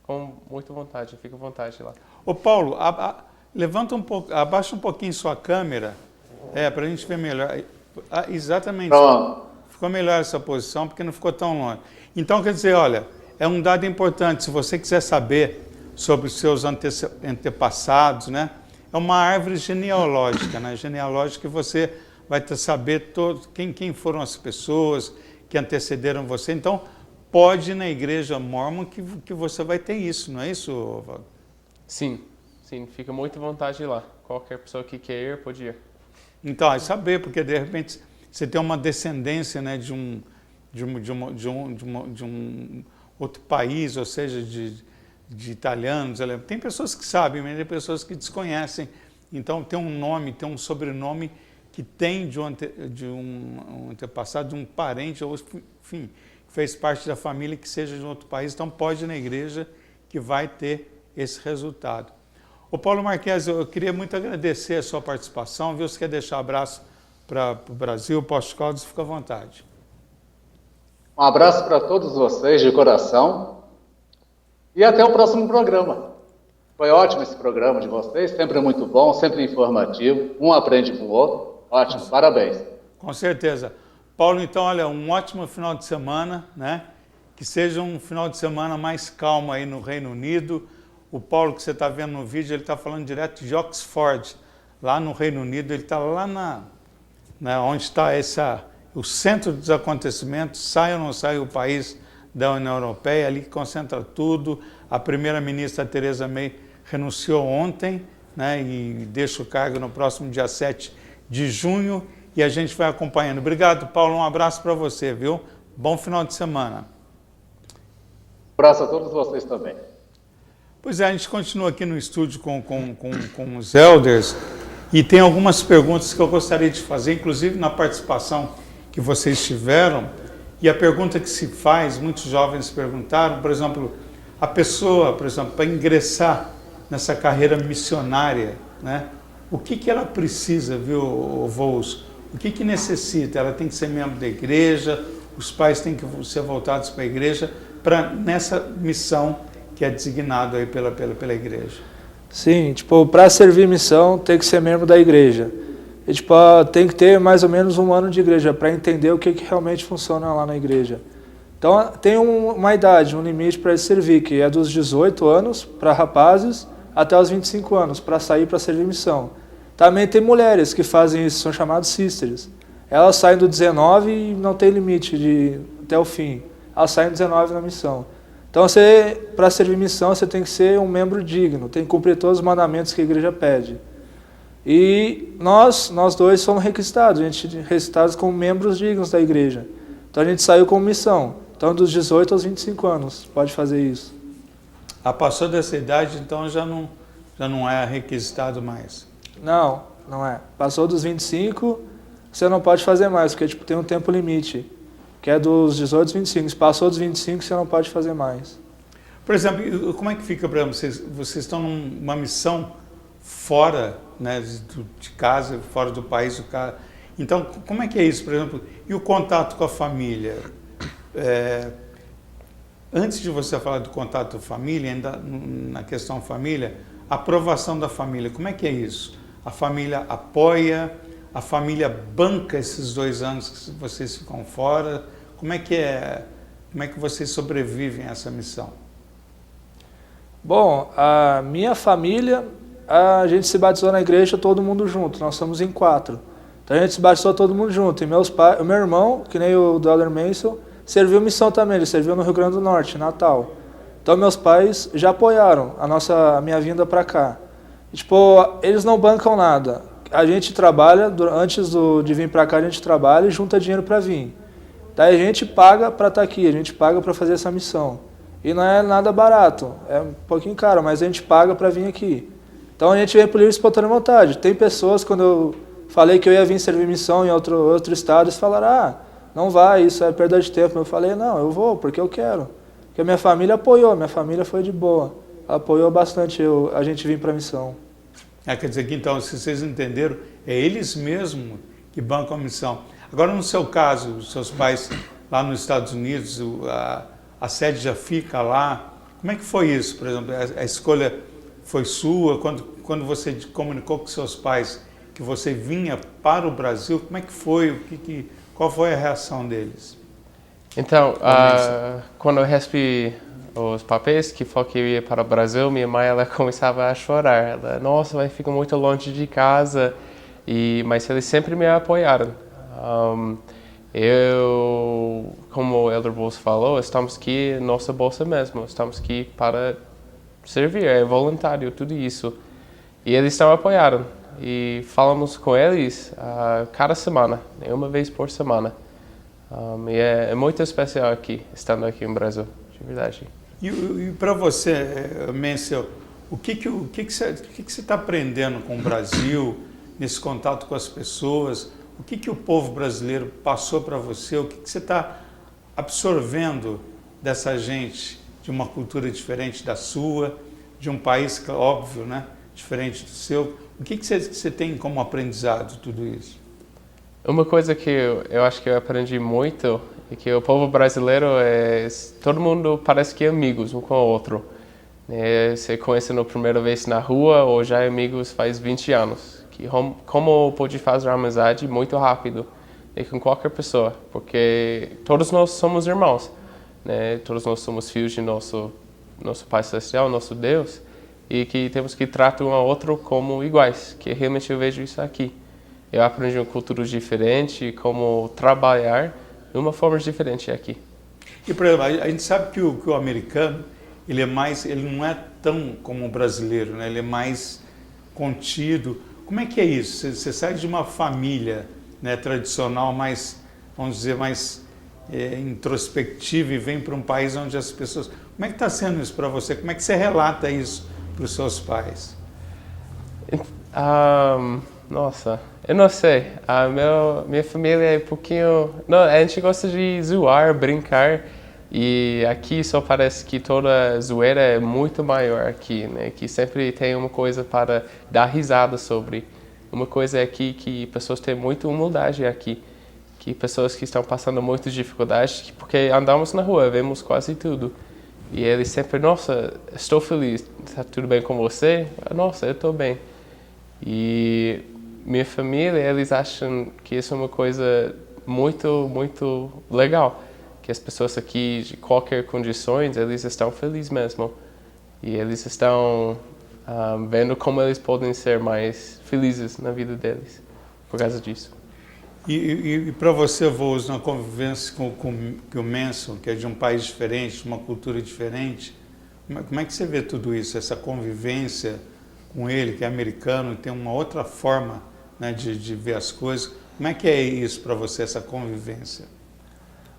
com muita vontade, fica à vontade lá. Ô Paulo, levanta um pouco, abaixa um pouquinho sua câmera, para a gente ver melhor. Exatamente. Pronto. Ficou melhor essa posição porque não ficou tão longe. Então, quer dizer, olha, é um dado importante. Se você quiser saber sobre os seus antepassados, né? É uma árvore genealógica, né? Genealógica que você vai saber quem foram as pessoas que antecederam você. Então, pode ir na igreja Mormon que você vai ter isso, não é isso, Valdo? Sim, fica muito à vontade lá. Qualquer pessoa que quer ir, pode ir. Então, é saber, porque de repente você tem uma descendência, né, de um outro país, ou seja, de italianos. Tem pessoas que sabem, mas tem pessoas que desconhecem. Então, tem um nome, tem um sobrenome que tem de um antepassado, de um parente, ou enfim, que fez parte da família que seja de outro país. Então, pode ir na igreja que vai ter esse resultado. Ô Paulo Marques, eu queria muito agradecer a sua participação, viu? Você quer deixar um abraço para o Brasil, Post-Caldas, fica à vontade. Um abraço para todos vocês de coração e até o próximo programa. Foi ótimo esse programa de vocês, sempre muito bom, sempre informativo, um aprende com o outro. Ótimo, parabéns. Com certeza. Paulo, então, olha, um ótimo final de semana, né? Que seja um final de semana mais calmo aí no Reino Unido. O Paulo que você está vendo no vídeo, ele está falando direto de Oxford, lá no Reino Unido. Ele está lá onde está o centro dos acontecimentos, sai ou não sai o país da União Europeia, ali que concentra tudo. A primeira-ministra Theresa May renunciou ontem, né, e deixa o cargo no próximo dia 7 de junho, e a gente vai acompanhando. Obrigado, Paulo, um abraço para você, viu? Bom final de semana. Um abraço a todos vocês também. Pois é, a gente continua aqui no estúdio com os elders, e tem algumas perguntas que eu gostaria de fazer, inclusive na participação que vocês tiveram, e a pergunta que se faz, muitos jovens perguntaram, por exemplo, a pessoa, por exemplo, para ingressar nessa carreira missionária, né? O que ela precisa, viu, Voos? O que necessita? Ela tem que ser membro da igreja, os pais têm que ser voltados para a igreja, nessa missão que é designado aí pela igreja. Sim, tipo, para servir missão tem que ser membro da igreja. E, tipo, tem que ter mais ou menos 1 ano de igreja para entender o que realmente funciona lá na igreja. Então tem uma idade, um limite para servir, que é dos 18 anos para rapazes até os 25 anos, para sair para servir missão. Também tem mulheres que fazem isso, são chamadas sisters. Elas saem do 19 e não tem limite até o fim. Elas saem do 19 na missão. Então, para servir missão, você tem que ser um membro digno, tem que cumprir todos os mandamentos que a igreja pede. E nós dois somos requisitados, a gente requisitados como membros dignos da igreja. Então, a gente saiu com missão. Então, dos 18 aos 25 anos, pode fazer isso. Passou dessa idade, então já não é requisitado mais? Não, não é. Passou dos 25, você não pode fazer mais, porque tipo, tem um tempo limite, que é dos 18 aos 25. Se passou dos 25, você não pode fazer mais. Por exemplo, como é que fica, por exemplo, vocês estão numa missão fora, né, de casa, fora do país, então como é que é isso, por exemplo? E o contato com a família? Antes de você falar do contato com a família, ainda na questão família, a aprovação da família, como é que é isso? A família apoia, a família banca esses 2 anos que vocês ficam fora? Como é que vocês sobrevivem a essa missão? Bom, a minha família, a gente se batizou na igreja todo mundo junto, nós somos em 4. Então a gente se batizou todo mundo junto. E o meu irmão, que nem o do Elder Mason, serviu missão também, ele serviu no Rio Grande do Norte, Natal. Então meus pais já apoiaram a minha vinda para cá. E, tipo, eles não bancam nada. A gente trabalha, antes de vir para cá a gente trabalha e junta dinheiro para vir. Daí a gente paga para estar aqui, a gente paga para fazer essa missão. E não é nada barato, é um pouquinho caro, mas a gente paga para vir aqui. Então a gente vem por livre e espontânea vontade. Tem pessoas, quando eu falei que eu ia vir servir missão em outro estado, eles falaram, não vai, isso é perda de tempo. Eu falei, não, eu vou, porque eu quero. Porque a minha família apoiou, minha família foi de boa. Ela apoiou bastante a gente vir para a missão. Quer dizer que então, se vocês entenderam, é eles mesmos que bancam a missão. Agora, no seu caso, os seus pais lá nos Estados Unidos, a sede já fica lá. Como é que foi isso, por exemplo? A escolha foi sua? Quando você comunicou com seus pais que você vinha para o Brasil, como é que foi? Qual foi a reação deles? Então, quando eu recebi os papéis que falou que eu ia para o Brasil, minha mãe ela começava a chorar. Ela, nossa, vai ficar muito longe de casa. Mas eles sempre me apoiaram. Como o Elder Voos falou, estamos aqui nossa bolsa mesmo. Estamos aqui para servir, é voluntário, tudo isso. E eles estão apoiaram. E falamos com eles cada semana, uma vez por semana. E é muito especial aqui, estando aqui no Brasil, de verdade. E para você, Menzel, o que você está aprendendo com o Brasil, nesse contato com as pessoas? O que o povo brasileiro passou para você? O que você está absorvendo dessa gente, de uma cultura diferente da sua, de um país, óbvio, né, diferente do seu. O que você tem como aprendizado tudo isso? Uma coisa que eu acho que eu aprendi muito é que o povo brasileiro todo mundo parece que é amigos um com o outro. Você conhece na primeira vez na rua ou já é amigos faz 20 anos. Como pode fazer amizade muito rápido com qualquer pessoa, porque todos nós somos irmãos, né? Todos nós somos filhos de nosso Pai Celestial, nosso Deus, e que temos que tratar um ao outro como iguais, que realmente eu vejo isso aqui. Eu aprendi uma cultura diferente, como trabalhar de uma forma diferente aqui. E, por exemplo, a gente sabe que o americano, ele não é tão como o brasileiro, né? Ele é mais contido. Como é que é isso? Você sai de uma família, né, tradicional, mais, vamos dizer, mais introspectiva e vem para um país onde as pessoas... Como é que está sendo isso para você? Como é que você relata isso para os seus pais? Nossa, eu não sei. Minha família é um pouquinho... Não, a gente gosta de zoar, brincar. E aqui só parece que toda zoeira é muito maior aqui, né? Que sempre tem uma coisa para dar risada sobre. Uma coisa aqui que pessoas têm muita humildade aqui. Que pessoas que estão passando muitas dificuldades, porque andamos na rua, vemos quase tudo. E eles sempre, nossa, estou feliz, está tudo bem com você? Nossa, eu estou bem. E minha família, eles acham que isso é uma coisa muito, muito legal. Que as pessoas aqui, de qualquer condições, eles estão felizes mesmo. E eles estão vendo como eles podem ser mais felizes na vida deles, por causa disso. E para você, Voz, na convivência com o Manson, que é de um país diferente, de uma cultura diferente, como é que você vê tudo isso, essa convivência com ele, que é americano, tem uma outra forma, né, de ver as coisas? Como é que é isso para você, essa convivência?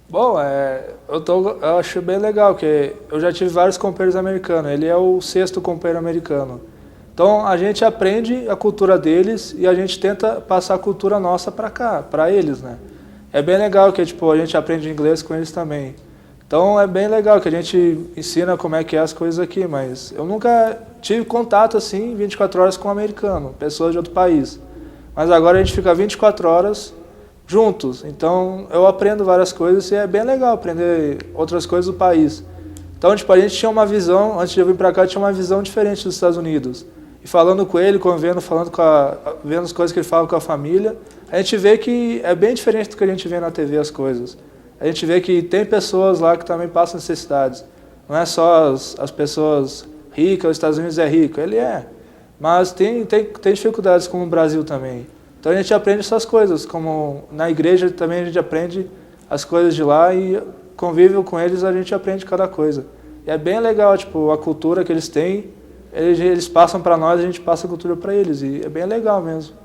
Bom, eu acho bem legal, porque eu já tive vários companheiros americanos, ele é o 6º companheiro americano. Então a gente aprende a cultura deles e a gente tenta passar a cultura nossa para cá, para eles, né? É bem legal que tipo, a gente aprende inglês com eles também. Então é bem legal que a gente ensina como é que é as coisas aqui, mas eu nunca tive contato assim 24 horas com um americano, pessoas de outro país. Mas agora a gente fica 24 horas juntos, então eu aprendo várias coisas e é bem legal aprender outras coisas do país. Então tipo, a gente tinha uma visão, antes de eu vir para cá, tinha uma visão diferente dos Estados Unidos. E falando com ele, convivendo, vendo as coisas que ele fala com a família, a gente vê que é bem diferente do que a gente vê na TV as coisas. A gente vê que tem pessoas lá que também passam necessidades. Não é só as pessoas ricas, os Estados Unidos é rico, ele é. Mas tem dificuldades como o Brasil também. Então a gente aprende essas coisas, como na igreja também a gente aprende as coisas de lá e convive com eles, a gente aprende cada coisa. E é bem legal, tipo, a cultura que eles têm, eles passam para nós, a gente passa a cultura para eles, e é bem legal mesmo.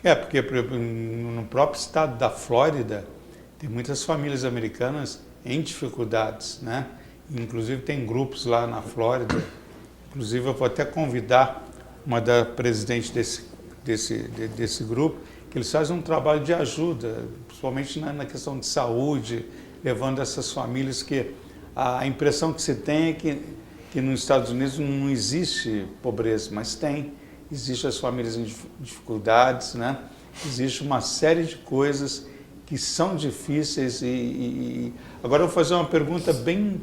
Porque no próprio estado da Flórida, tem muitas famílias americanas em dificuldades, né? Inclusive tem grupos lá na Flórida, inclusive eu vou até convidar uma da presidente desse grupo, que eles fazem um trabalho de ajuda, principalmente na questão de saúde, levando essas famílias que a impressão que se tem é que nos Estados Unidos não existe pobreza, mas existe as famílias em dificuldades, né? Existe uma série de coisas que são difíceis Agora eu vou fazer uma pergunta bem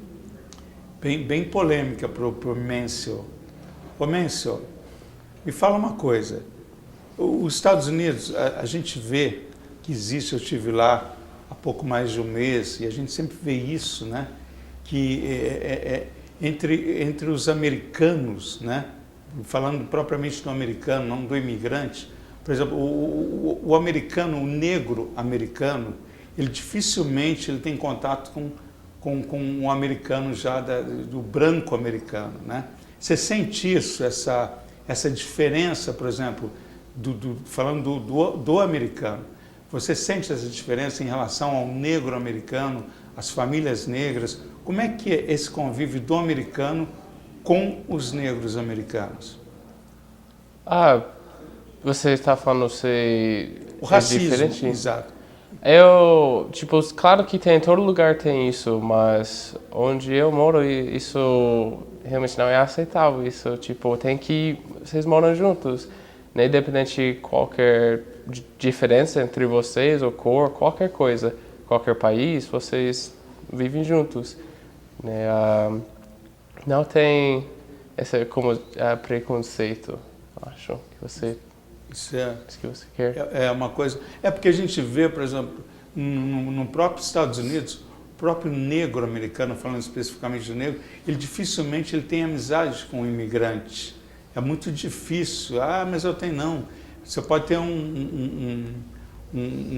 polêmica para o Mencio. Ô Mencio, me fala uma coisa. Os Estados Unidos, a gente vê que existe, eu estive lá há pouco mais de um mês, e a gente sempre vê isso, né? Que entre os americanos, né? Falando propriamente do americano, não do imigrante, por exemplo, o americano, o negro americano, ele dificilmente tem contato com um americano já do branco americano, né? Você sente isso, essa diferença, por exemplo, falando do americano, você sente essa diferença em relação ao negro americano, às famílias negras? Como é que é esse convívio do americano com os negros americanos? Você está falando se o racismo, diferente? exato. Tipo, claro que tem, em todo lugar tem isso, mas onde eu moro, isso realmente não é aceitável. Isso, tipo, vocês moram juntos, né? Independente de qualquer diferença entre vocês, ou cor, qualquer coisa, qualquer país, vocês vivem juntos, né? Não tem esse preconceito, acho, Isso é, que você quer. é uma coisa. É porque a gente vê, por exemplo, no próprio Estados Unidos, o próprio negro americano, falando especificamente do negro, ele dificilmente ele tem amizade com o imigrante. É muito difícil. Ah, mas eu tenho não. Você pode ter um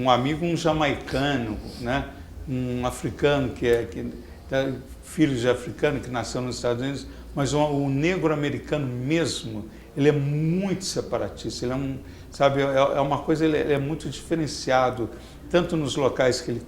amigo, um jamaicano, né? Um africano filho de africano que nasceu nos Estados Unidos, mas o negro americano mesmo, ele é muito separatista. Ele é sabe, é uma coisa, ele é muito diferenciado, tanto nos locais que eles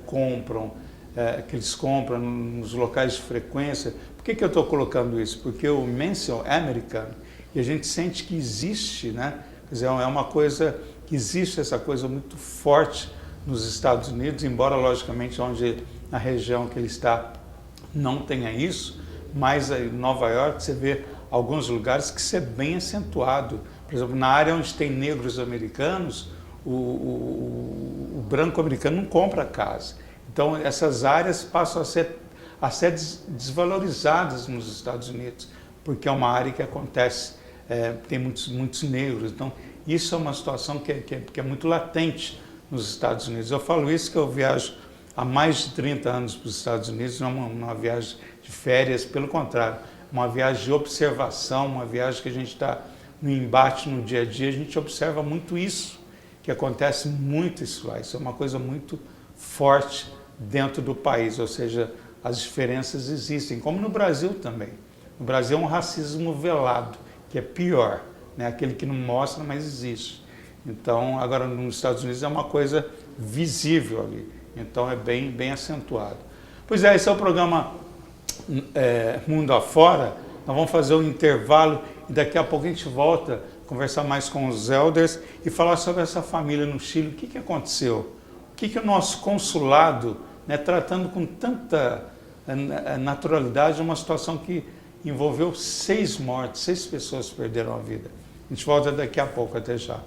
compram, nos locais de frequência. Por que eu estou colocando isso? Porque o Mansell é americano e a gente sente que existe, né? Quer dizer, é uma coisa que existe essa coisa muito forte nos Estados Unidos, embora logicamente onde na região que ele está não tenha isso, mas em Nova York você vê alguns lugares que isso é bem acentuado. Por exemplo, na área onde tem negros americanos, o branco americano não compra casa. Então essas áreas passam a ser desvalorizadas nos Estados Unidos, porque é uma área que acontece, tem muitos negros. Então isso é uma situação que é muito latente nos Estados Unidos. Eu falo isso que eu viajo há mais de 30 anos para os Estados Unidos, não é uma viagem de férias, pelo contrário, uma viagem de observação, uma viagem que a gente está no embate no dia a dia, a gente observa muito isso, que acontece muito isso lá. Isso é uma coisa muito forte dentro do país, ou seja, as diferenças existem, como no Brasil também. No Brasil é um racismo velado, que é pior, né? Aquele que não mostra, mas existe. Então, agora nos Estados Unidos é uma coisa visível ali, então é bem acentuado. Pois é, esse é o programa Mundo Afora. Nós vamos fazer um intervalo e daqui a pouco a gente volta a conversar mais com os elders e falar sobre essa família no Chile. O que aconteceu? O que o nosso consulado, né, tratando com tanta naturalidade uma situação que envolveu 6 mortes, 6 pessoas perderam a vida. A gente volta daqui a pouco, até já.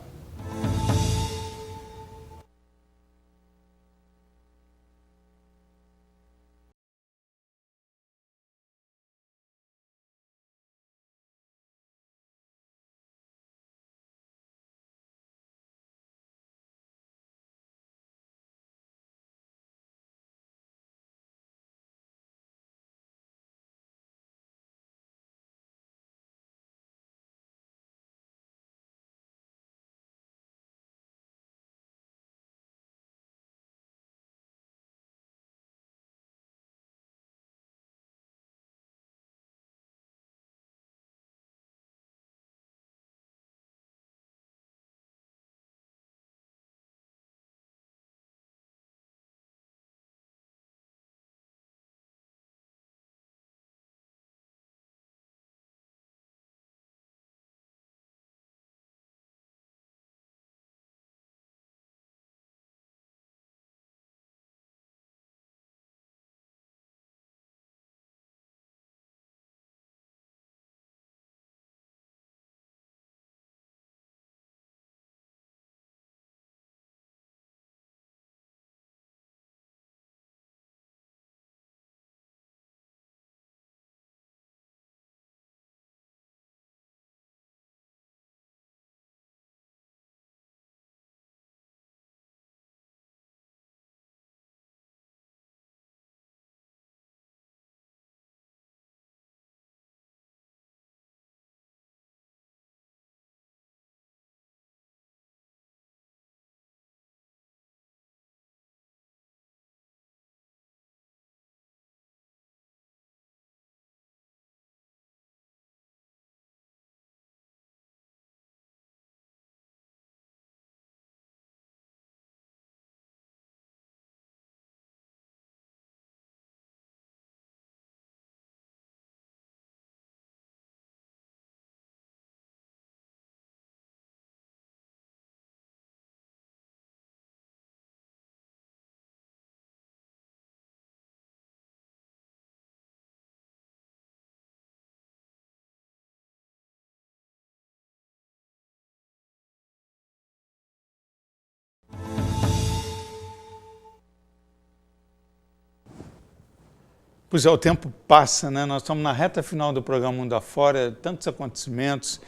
Pois é, o tempo passa, né? Nós estamos na reta final do programa Mundo Afora, tantos acontecimentos,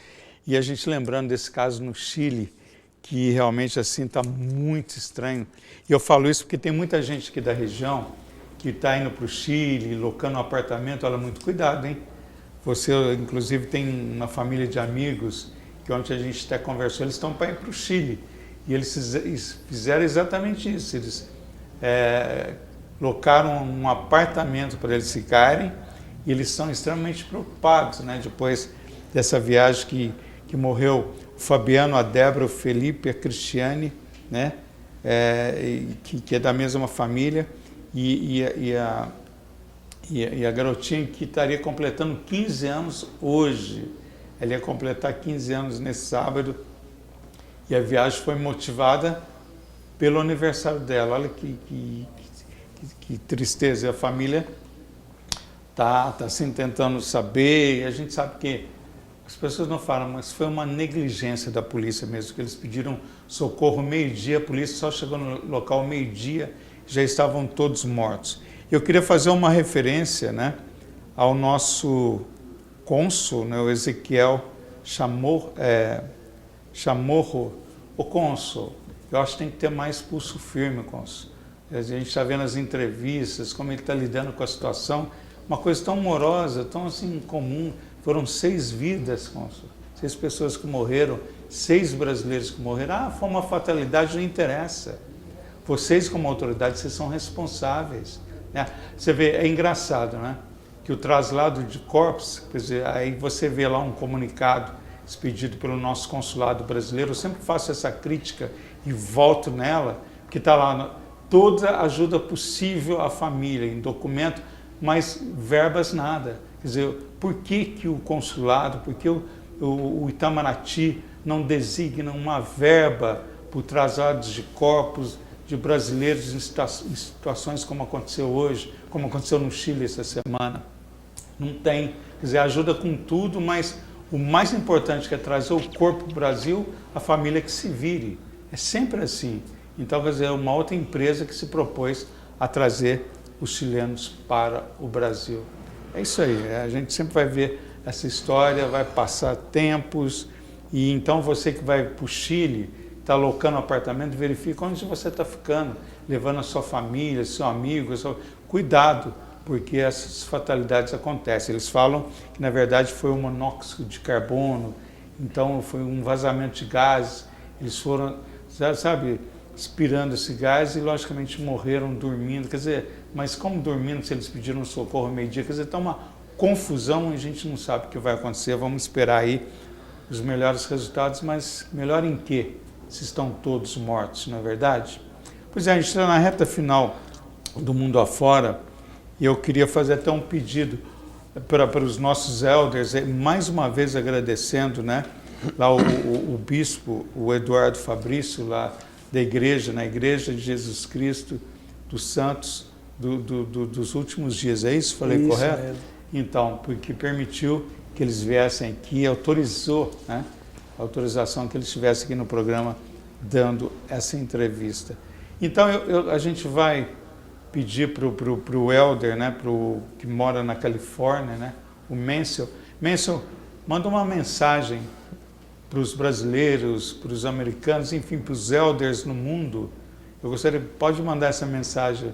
e a gente lembrando desse caso no Chile, que realmente assim está muito estranho. E eu falo isso porque tem muita gente aqui da região que está indo para o Chile, locando um apartamento. Olha, muito cuidado, hein? Você, inclusive, tem uma família de amigos que ontem a gente até conversou, eles estão para ir para o Chile. E eles fizeram exatamente isso. Eles locaram um apartamento para eles ficarem e eles são extremamente preocupados, né? Depois dessa viagem que morreu o Fabiano, a Débora, o Felipe, a Cristiane, né? Que é da mesma família, e a garotinha que estaria completando 15 anos hoje. Ela ia completar 15 anos nesse sábado e a viagem foi motivada pelo aniversário dela. Olha que tristeza. E a família está assim, tentando saber, e a gente sabe que as pessoas não falam, mas foi uma negligência da polícia mesmo, que eles pediram socorro meio-dia, a polícia só chegou no local meio-dia, já estavam todos mortos. Eu queria fazer uma referência, né, ao nosso cônsul, né, o Ezequiel Chamorro, o cônsul. Eu acho que tem que ter mais pulso firme, cônsul. A gente está vendo as entrevistas, como ele está lidando com a situação, uma coisa tão morosa, tão assim incomum. Foram 6 vidas, cônsul, 6 pessoas que morreram, 6 brasileiros que morreram. Foi uma fatalidade, não interessa. Vocês, como autoridade, vocês são responsáveis, né? Você vê, é engraçado, né? Que o traslado de corpos, quer dizer, aí você vê lá um comunicado expedido pelo nosso consulado brasileiro. Eu sempre faço essa crítica e volto nela, que está lá toda ajuda possível à família, em documento, mas verbas nada. Quer dizer, por que o consulado, por que o Itamaraty não designa uma verba por traslados de corpos de brasileiros em situações como aconteceu hoje, como aconteceu no Chile essa semana? Não tem. Quer dizer, ajuda com tudo, mas o mais importante que é trazer o corpo para o Brasil, a família que se vire. É sempre assim. Então, quer dizer, é uma outra empresa que se propôs a trazer os chilenos para o Brasil. É isso aí, a gente sempre vai ver essa história, vai passar tempos, e então você que vai para o Chile, está alocando um apartamento, verifica onde você está ficando, levando a sua família, seu amigo, cuidado, porque essas fatalidades acontecem. Eles falam que na verdade foi um monóxido de carbono, então foi um vazamento de gases, eles foram, sabe, expirando esse gás e logicamente morreram dormindo. Quer dizer, mas como dormindo se eles pediram socorro ao meio-dia? Quer dizer, está uma confusão e a gente não sabe o que vai acontecer. Vamos esperar aí os melhores resultados, mas melhor em quê? Se estão todos mortos, não é verdade? Pois é, a gente está na reta final do Mundo Afora e eu queria fazer até um pedido para os nossos elders, mais uma vez agradecendo, né, lá o bispo, o Eduardo Fabrício, lá da igreja, na Igreja de Jesus Cristo dos Santos dos últimos dias. É isso? Falei isso correto? Mesmo. Então, porque permitiu que eles viessem aqui, autorizou, né, a autorização que eles estivessem aqui no programa dando essa entrevista. Então, a gente vai pedir para o Elder, né, que mora na Califórnia, né, o Mansell. Mansell, manda uma mensagem para os brasileiros, para os americanos, enfim, para os elders no mundo. Eu gostaria, pode mandar essa mensagem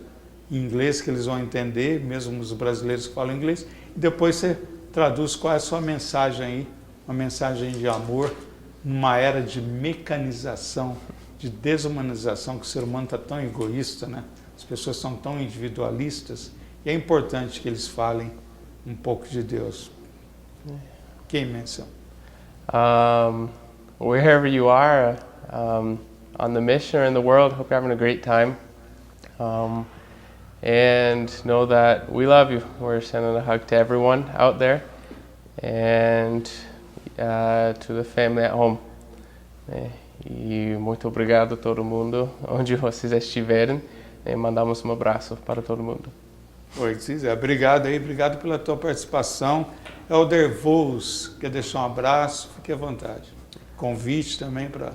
em inglês, que eles vão entender, mesmo os brasileiros que falam inglês, e depois você traduz qual é a sua mensagem aí, uma mensagem de amor, numa era de mecanização, de desumanização, que o ser humano está tão egoísta, né? As pessoas são tão individualistas, e é importante que eles falem um pouco de Deus. Quem menção? Wherever you are on the mission or in the world, hope you're having a great time. And know that we love you. We're sending a hug to everyone out there and to the family at home. E muito obrigado a todo mundo, onde vocês estiverem. E mandamos um abraço para todo mundo. Oi, Cícero. Obrigado aí, obrigado pela tua participação. Elder Voos, quer deixar um abraço? Fique à vontade. Convite também para...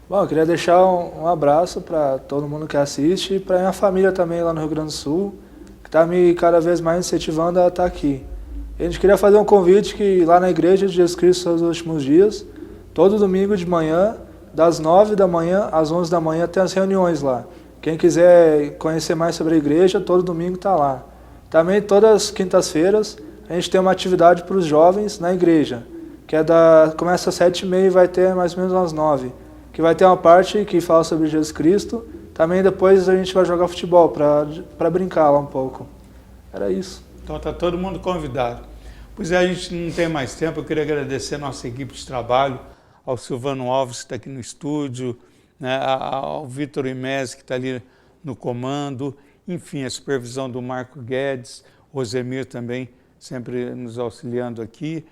Bom, eu queria deixar um abraço para todo mundo que assiste e para minha família também lá no Rio Grande do Sul, que está me cada vez mais incentivando a estar aqui. A gente queria fazer um convite que lá na Igreja de Jesus Cristo dos Últimos Dias, todo domingo de manhã, das 9 da manhã às 11 da manhã, tem as reuniões lá. Quem quiser conhecer mais sobre a igreja, todo domingo está lá. Também todas as quintas-feiras a gente tem uma atividade para os jovens na igreja, que começa às 7h30 e vai ter mais ou menos às 9h, que vai ter uma parte que fala sobre Jesus Cristo. Também depois a gente vai jogar futebol para brincar lá um pouco. Era isso. Então está todo mundo convidado. Pois é, a gente não tem mais tempo, eu queria agradecer a nossa equipe de trabalho, ao Silvano Alves, que está aqui no estúdio, né, ao Vitor Imese, que está ali no comando, enfim, a supervisão do Marco Guedes, o Rosemir também, sempre nos auxiliando aqui.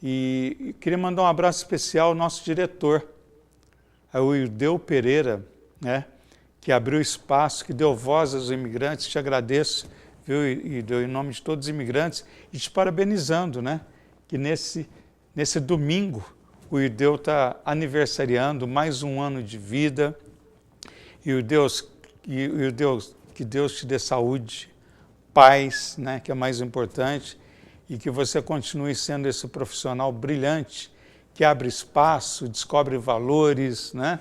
E queria mandar um abraço especial ao nosso diretor, o Ildeu Pereira, né, que abriu espaço, que deu voz aos imigrantes. Te agradeço, viu, Ildeu, em nome de todos os imigrantes, e te parabenizando, né, que nesse domingo o Ildeu está aniversariando mais um ano de vida. E que Deus te dê saúde, paz, né, que é mais importante, e que você continue sendo esse profissional brilhante, que abre espaço, descobre valores, né,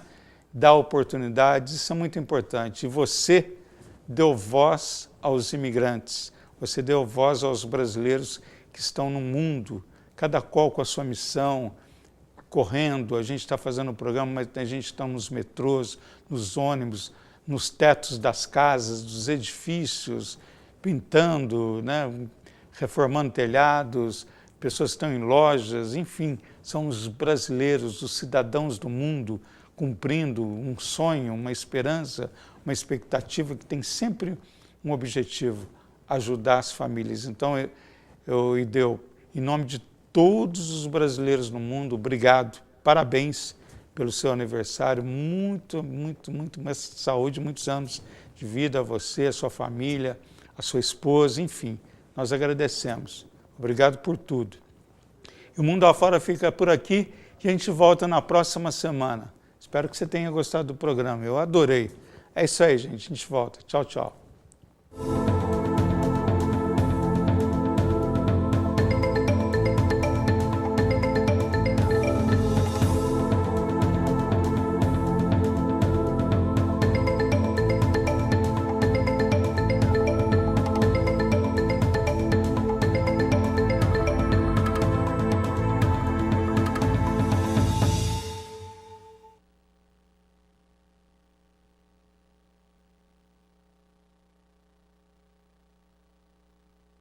dá oportunidades. Isso é muito importante. E você deu voz aos imigrantes, você deu voz aos brasileiros que estão no mundo, cada qual com a sua missão, correndo. A gente está fazendo o programa, mas a gente está nos metrôs, nos ônibus, nos tetos das casas, dos edifícios, pintando, né, reformando telhados, pessoas que estão em lojas, enfim, são os brasileiros, os cidadãos do mundo, cumprindo um sonho, uma esperança, uma expectativa que tem sempre um objetivo: ajudar as famílias. Então, Ildeu, em nome de todos os brasileiros no mundo, obrigado, parabéns pelo seu aniversário, muito mais saúde, muitos anos de vida a você, a sua família, a sua esposa, enfim, nós agradecemos. Obrigado por tudo. E o Mundo Afora fica por aqui e a gente volta na próxima semana. Espero que você tenha gostado do programa, eu adorei. É isso aí, gente, a gente volta. Tchau, tchau.